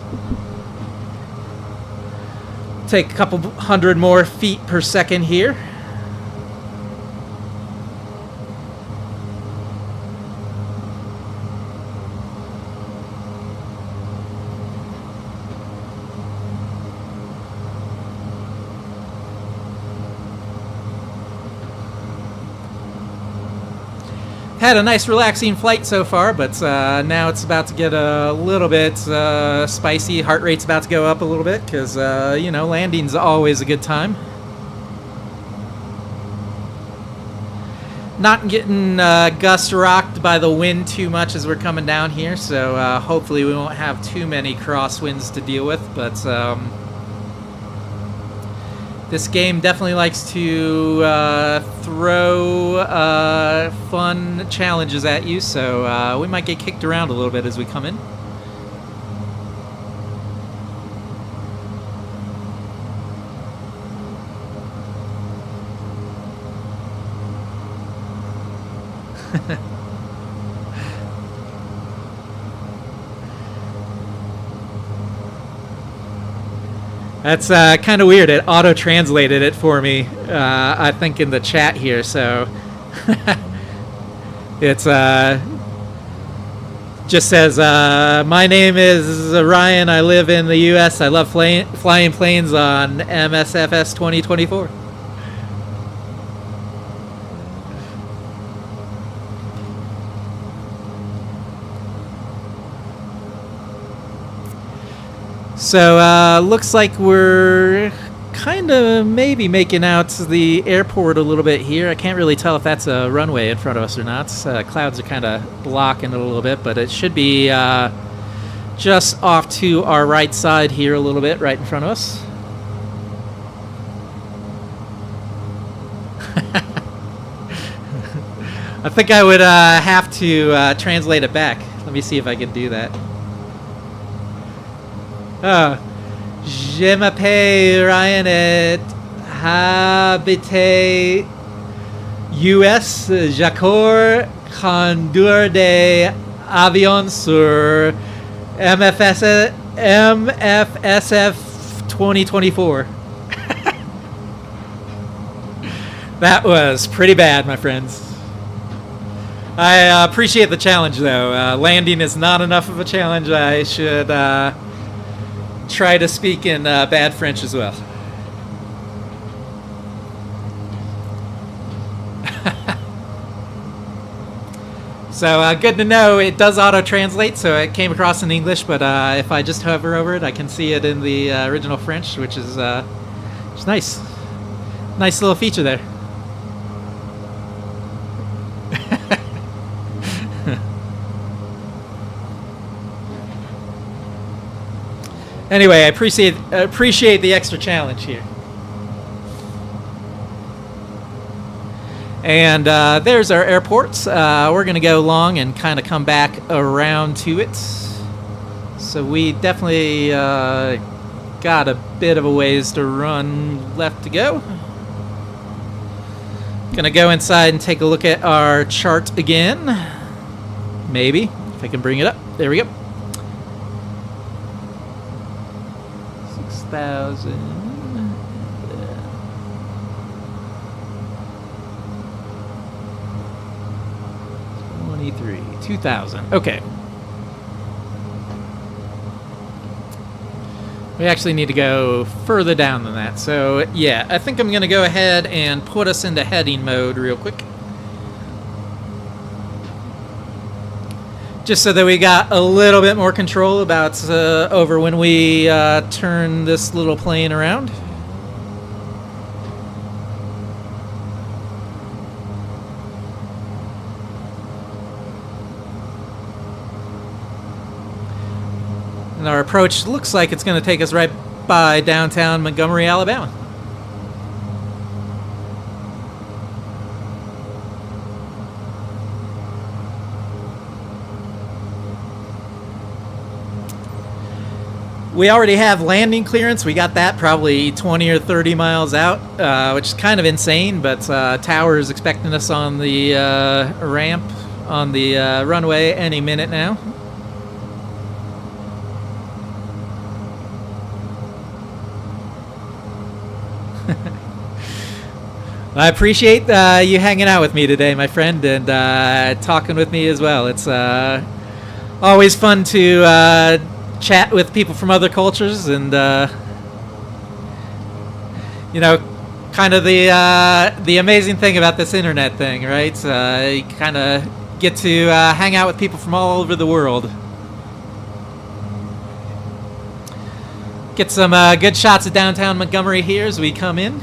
Take a couple hundred more feet per second here. Had a nice relaxing flight so far, but now it's about to get a little bit spicy. Heart rate's about to go up a little bit because, you know, landing's always a good time. Not getting gust rocked by the wind too much as we're coming down here, so hopefully we won't have too many crosswinds to deal with, but this game definitely likes to throw fun challenges at you, so we might get kicked around a little bit as we come in. That's kind of weird. It auto-translated it for me, I think, in the chat here. So it's just says, my name is Ryan. I live in the U.S. I love flying planes on MSFS 2024. So, looks like we're kind of maybe making out the airport a little bit here. I can't really tell if that's a runway in front of us or not. Clouds are kind of blocking it a little bit, but it should be just off to our right side here a little bit, right in front of us. I think I would have to translate it back. Let me see if I can do that. Je m'appelle Ryan et habite US. J'accord conduire des avions sur MFSF 2024. That was pretty bad, my friends. I appreciate the challenge, though. Landing is not enough of a challenge. I should try to speak in bad French as well. So good to know it does auto-translate, so it came across in English, but if I just hover over it, I can see it in the original French, which is nice. Nice little feature there. Anyway, I appreciate the extra challenge here. And there's our airport. We're going to go along and kind of come back around to it. So we definitely got a bit of a ways to run left to go. Going to go inside and take a look at our chart again. Maybe, if I can bring it up. There we go. 6,000. 23. 2,000. Okay. We actually need to go further down than that. So, yeah, I think I'm going to go ahead and put us into heading mode real quick. Just so that we got a little bit more control about over when we turn this little plane around. And our approach looks like it's going to take us right by downtown Montgomery, Alabama. We already have landing clearance. We got that probably 20 or 30 miles out, which is kind of insane, but Tower is expecting us on the ramp on the runway any minute now. I appreciate you hanging out with me today, my friend, and talking with me as well. It's always fun to chat with people from other cultures, and you know, kind of the amazing thing about this internet thing, right? You kind of get to hang out with people from all over the world. Get some good shots of downtown Montgomery here as we come in.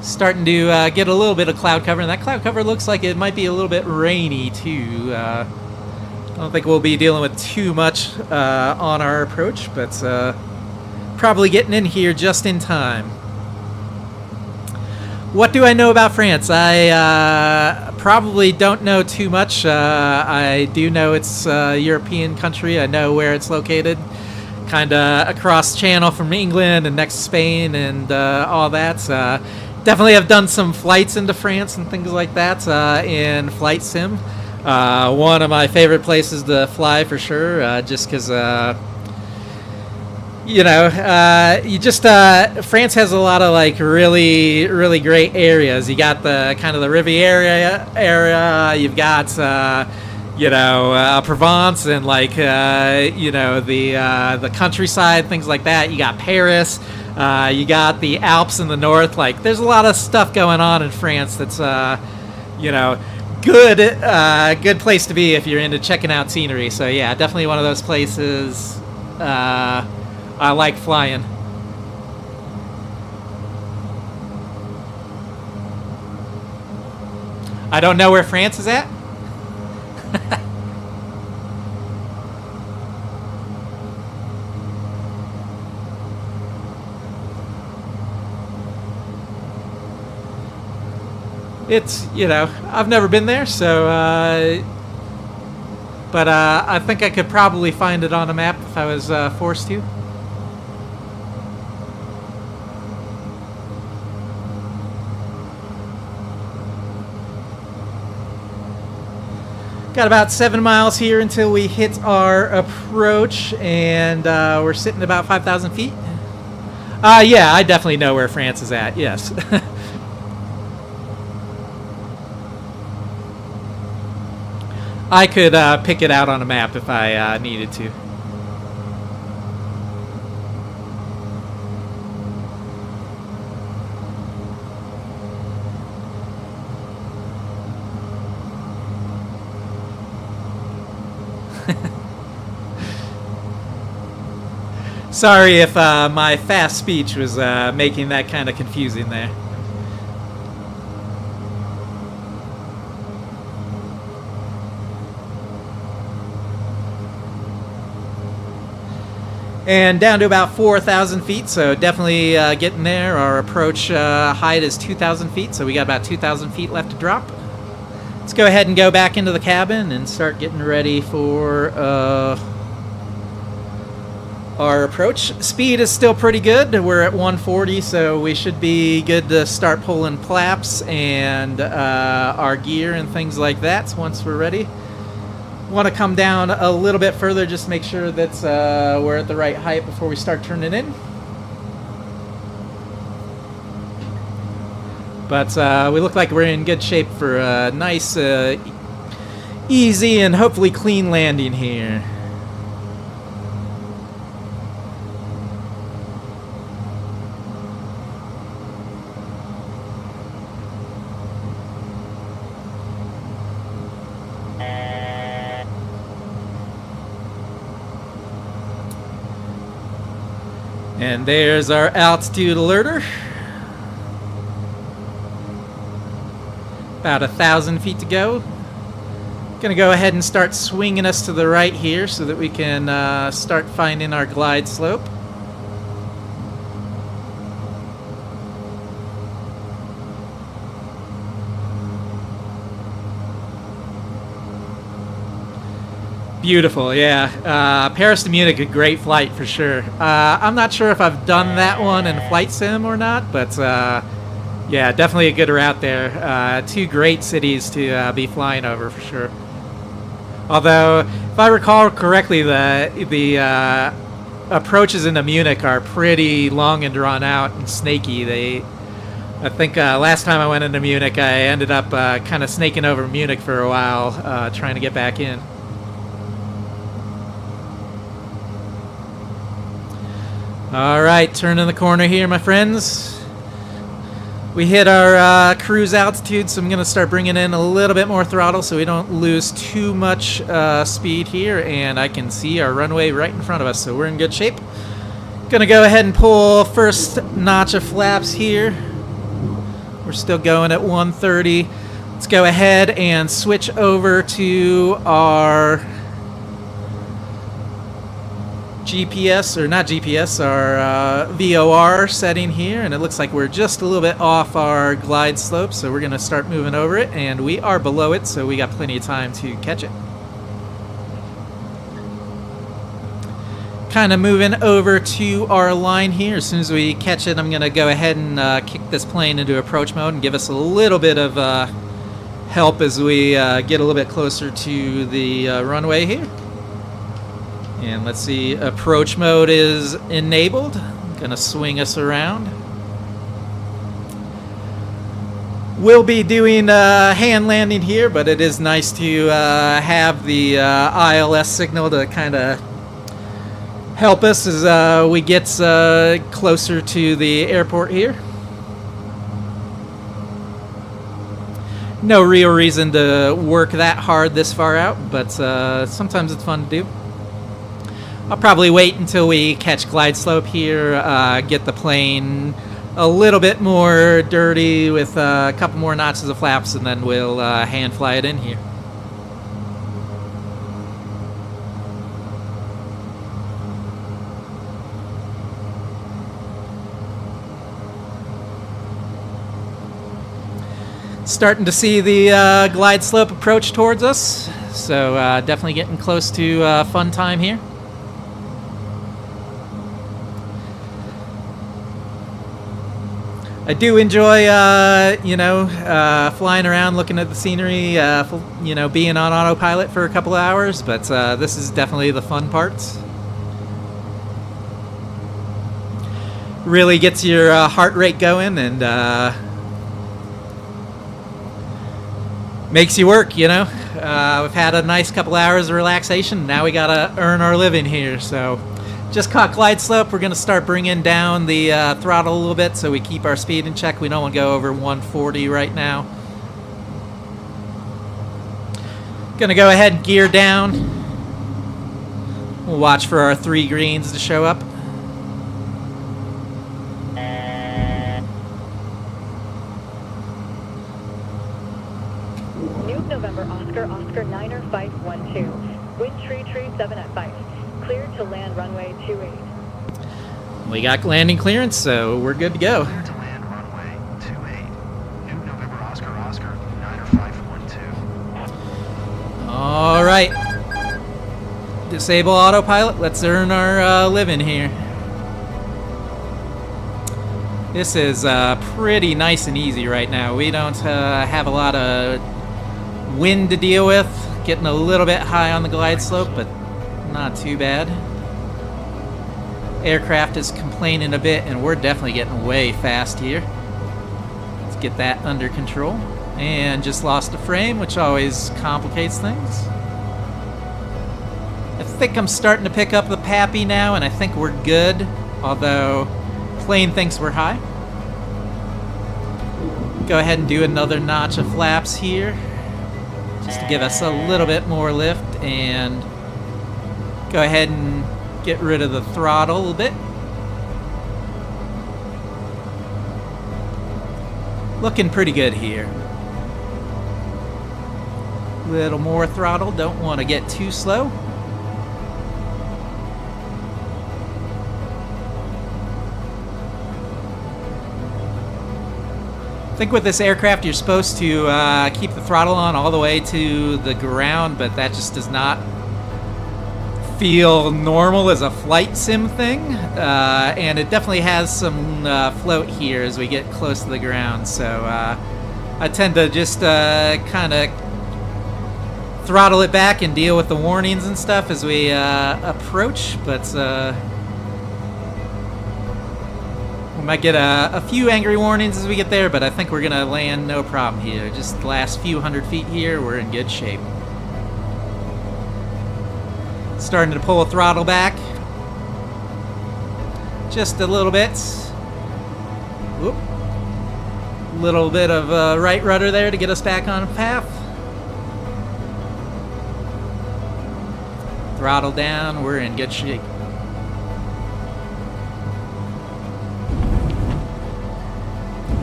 Starting to get a little bit of cloud cover, and that cloud cover looks like it might be a little bit rainy too. I don't think we'll be dealing with too much on our approach, but probably getting in here just in time. What do I know about France? I probably don't know too much. I do know it's a European country. I know where it's located, kind of across channel from England and next to Spain and all that. Definitely have done some flights into France and things like that in Flight Sim. One of my favorite places to fly for sure, just because, you know, you just, France has a lot of like really, really great areas. You got the kind of the Riviera area, you've got, you know, Provence and like, you know, the countryside, things like that. You got Paris. You got the Alps in the north. Like, there's a lot of stuff going on in France that's, you know, good place to be if you're into checking out scenery. So yeah, definitely one of those places I like flying. I don't know where France is at. It's, you know, I've never been there, so, but I think I could probably find it on a map if I was forced to. Got about 7 miles here until we hit our approach, and we're sitting about 5,000 feet. Yeah, I definitely know where France is at, yes. I could pick it out on a map if I needed to. Sorry if my fast speech was making that kind of confusing there. And down to about 4,000 feet, so definitely getting there. Our approach height is 2,000 feet, so we got about 2,000 feet left to drop. Let's go ahead and go back into the cabin and start getting ready for our approach. Speed is still pretty good. We're at 140, so we should be good to start pulling flaps and our gear and things like that once we're ready. Want to come down a little bit further, just make sure that we're at the right height before we start turning in. But we look like we're in good shape for a nice, easy and hopefully clean landing here. And there's our altitude alerter. About 1,000 feet to go. Gonna go ahead and start swinging us to the right here so that we can start finding our glide slope. Beautiful, yeah. Paris to Munich, a great flight for sure. I'm not sure if I've done that one in Flight Sim or not, but yeah, definitely a good route there. Two great cities to be flying over for sure. Although, if I recall correctly, the approaches into Munich are pretty long and drawn out and snaky. I think last time I went into Munich, I ended up kind of snaking over Munich for a while, trying to get back in. All right, turning the corner here, my friends. We hit our cruise altitude, so I'm going to start bringing in a little bit more throttle so we don't lose too much speed here, and I can see our runway right in front of us, so we're in good shape. Going to go ahead and pull first notch of flaps here. We're still going at 130. Let's go ahead and switch over to our GPS, or not GPS, our VOR setting here, and it looks like we're just a little bit off our glide slope, so we're going to start moving over it, and we are below it, so we got plenty of time to catch it. Kind of moving over to our line here. As soon as we catch it, I'm going to go ahead and kick this plane into approach mode and give us a little bit of help as we get a little bit closer to the runway here. And let's see, approach mode is enabled. Gonna swing us around. We'll be doing hand landing here, but it is nice to have the ILS signal to kind of help us as we get closer to the airport here. No real reason to work that hard this far out, but sometimes it's fun to do. I'll probably wait until we catch glide slope here, get the plane a little bit more dirty with a couple more notches of flaps, and then we'll hand fly it in here. Starting to see the glide slope approach towards us, so definitely getting close to fun time here. I do enjoy, flying around, looking at the scenery, being on autopilot for a couple of hours, but this is definitely the fun parts. Really gets your heart rate going and makes you work, We've had a nice couple hours of relaxation. Now we gotta earn our living here, so... Just caught glide slope. We're going to start bringing down the throttle a little bit so we keep our speed in check. We don't want to go over 140 right now. Going to go ahead and gear down. We'll watch for our 3 greens to show up. New November Oscar 9512. Wind tree 7 at 5. Cleared to land runway 28. We got landing clearance, so we're good to go. Clear to land runway 28. New November Oscar 9512. All right. Disable autopilot. Let's earn our living here. This is pretty nice and easy right now. We don't have a lot of wind to deal with. Getting a little bit high on the glide slope, but not too bad. Aircraft is complaining a bit, and we're definitely getting way fast here. Let's get that under control. And just lost a frame, which always complicates things. I think I'm starting to pick up the PAPI now, and I think we're good, although plane thinks we're high. Go ahead and do another notch of flaps here, just to give us a little bit more lift, and go ahead and get rid of the throttle a little bit. Looking pretty good here. Little more throttle, don't want to get too slow. I think with this aircraft you're supposed to keep the throttle on all the way to the ground, but that just does not feel normal as a flight sim thing, and it definitely has some float here as we get close to the ground, so I tend to just kind of throttle it back and deal with the warnings and stuff as we approach, but we might get a few angry warnings as we get there, but I think we're gonna land no problem here. Just the last few hundred feet here, we're in good shape. Starting to pull a throttle back. Just a little bit. Whoop. Little bit of right rudder there to get us back on path. Throttle down, we're in good shape.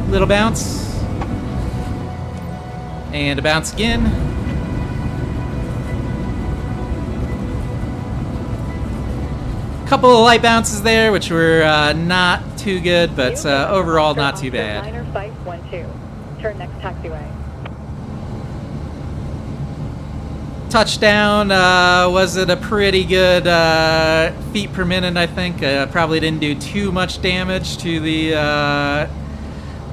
Little bounce. And a bounce again. Couple of light bounces there, which were not too good, but overall not too bad. 9512. Turn next taxiway. Touchdown was it a pretty good feet per minute, I think. Probably didn't do too much damage to the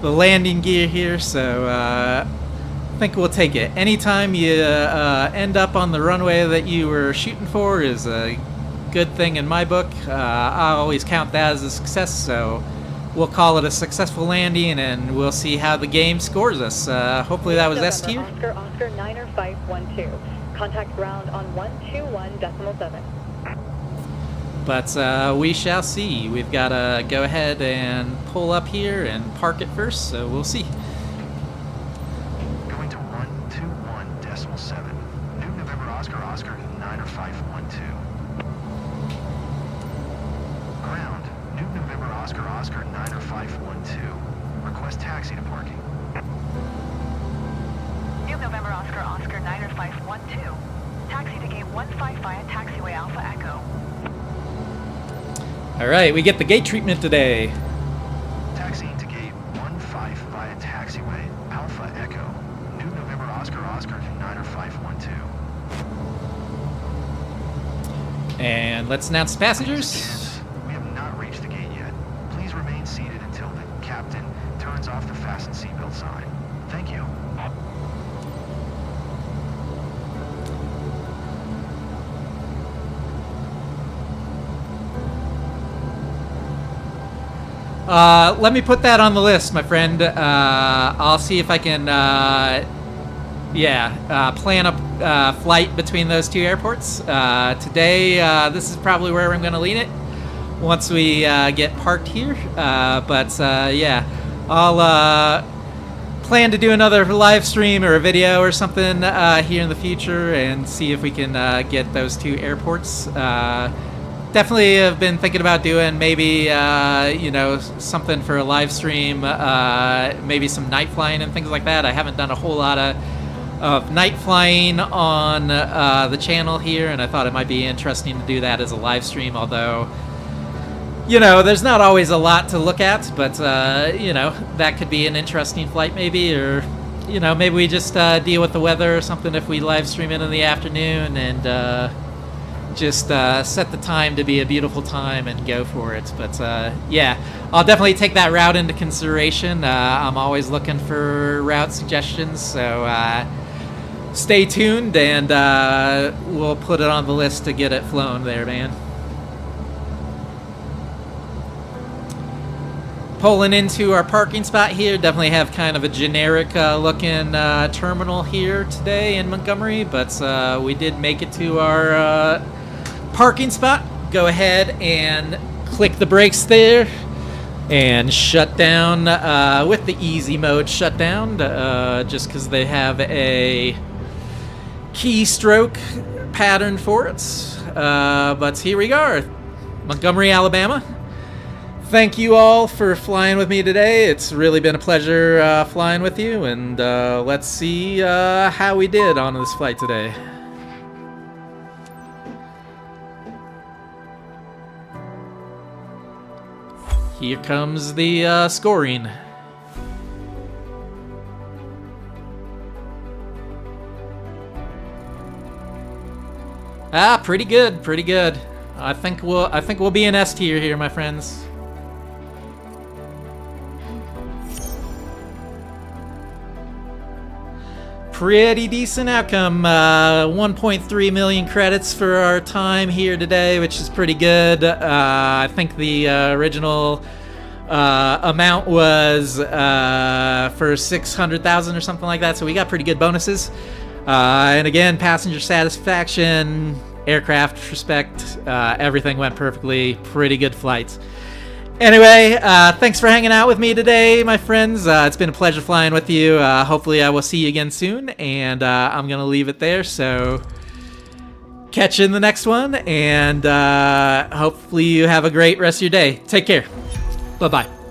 landing gear here, so I think we'll take it. Anytime you end up on the runway that you were shooting for is a good thing in my book. I always count that as a success, so we'll call it a successful landing, and we'll see how the game scores us. Hopefully that was S tier. Oscar 90512. Contact ground on 121.7. But we shall see. We've got to go ahead and pull up here and park it first, so we'll see. Going to 121.7. New November Oscar 90512. Ground, New November Oscar 90512. Request taxi to parking. New November Oscar 90512. Taxi to gate 15 via taxiway Alpha Echo. All right, we get the gate treatment today. Taxiing to gate 15 via taxiway Alpha Echo. New November Oscar 90512. And let's announce the passengers. We have not reached the gate yet. Please remain seated until the captain turns off the fasten seatbelt sign. Thank you. Let me put that on the list, my friend. I'll see if I can, plan a flight between those two airports. Today, this is probably where I'm going to lean it once we get parked here. I'll plan to do another live stream or a video or something here in the future and see if we can get those two airports. Definitely have been thinking about doing maybe, something for a live stream, maybe some night flying and things like that. I haven't done a whole lot of night flying on the channel here, and I thought it might be interesting to do that as a live stream, although, there's not always a lot to look at, but, that could be an interesting flight maybe, or, maybe we just deal with the weather or something if we live stream it in the afternoon and, just set the time to be a beautiful time and go for it. But I'll definitely take that route into consideration. I'm always looking for route suggestions, so stay tuned, and we'll put it on the list to get it flown there, man. Pulling into our parking spot here. Definitely have kind of a generic looking terminal here today in Montgomery, but we did make it to our parking spot. Go ahead and click the brakes there and shut down with the easy mode shutdown, just because they have a keystroke pattern for it. But here we are, Montgomery, Alabama. Thank you all for flying with me today. It's really been a pleasure flying with you, and let's see how we did on this flight today. Here comes the scoring. Pretty good, pretty good. I think we'll be in S tier here, my friends. Pretty decent outcome. 1.3 million credits for our time here today, which is pretty good. I think the original amount was for 600,000 or something like that, so we got pretty good bonuses. And again, passenger satisfaction, aircraft respect, everything went perfectly. Pretty good flights. Anyway, thanks for hanging out with me today, my friends. It's been a pleasure flying with you. Hopefully I will see you again soon, and I'm going to leave it there. So catch you in the next one, and hopefully you have a great rest of your day. Take care. Bye-bye.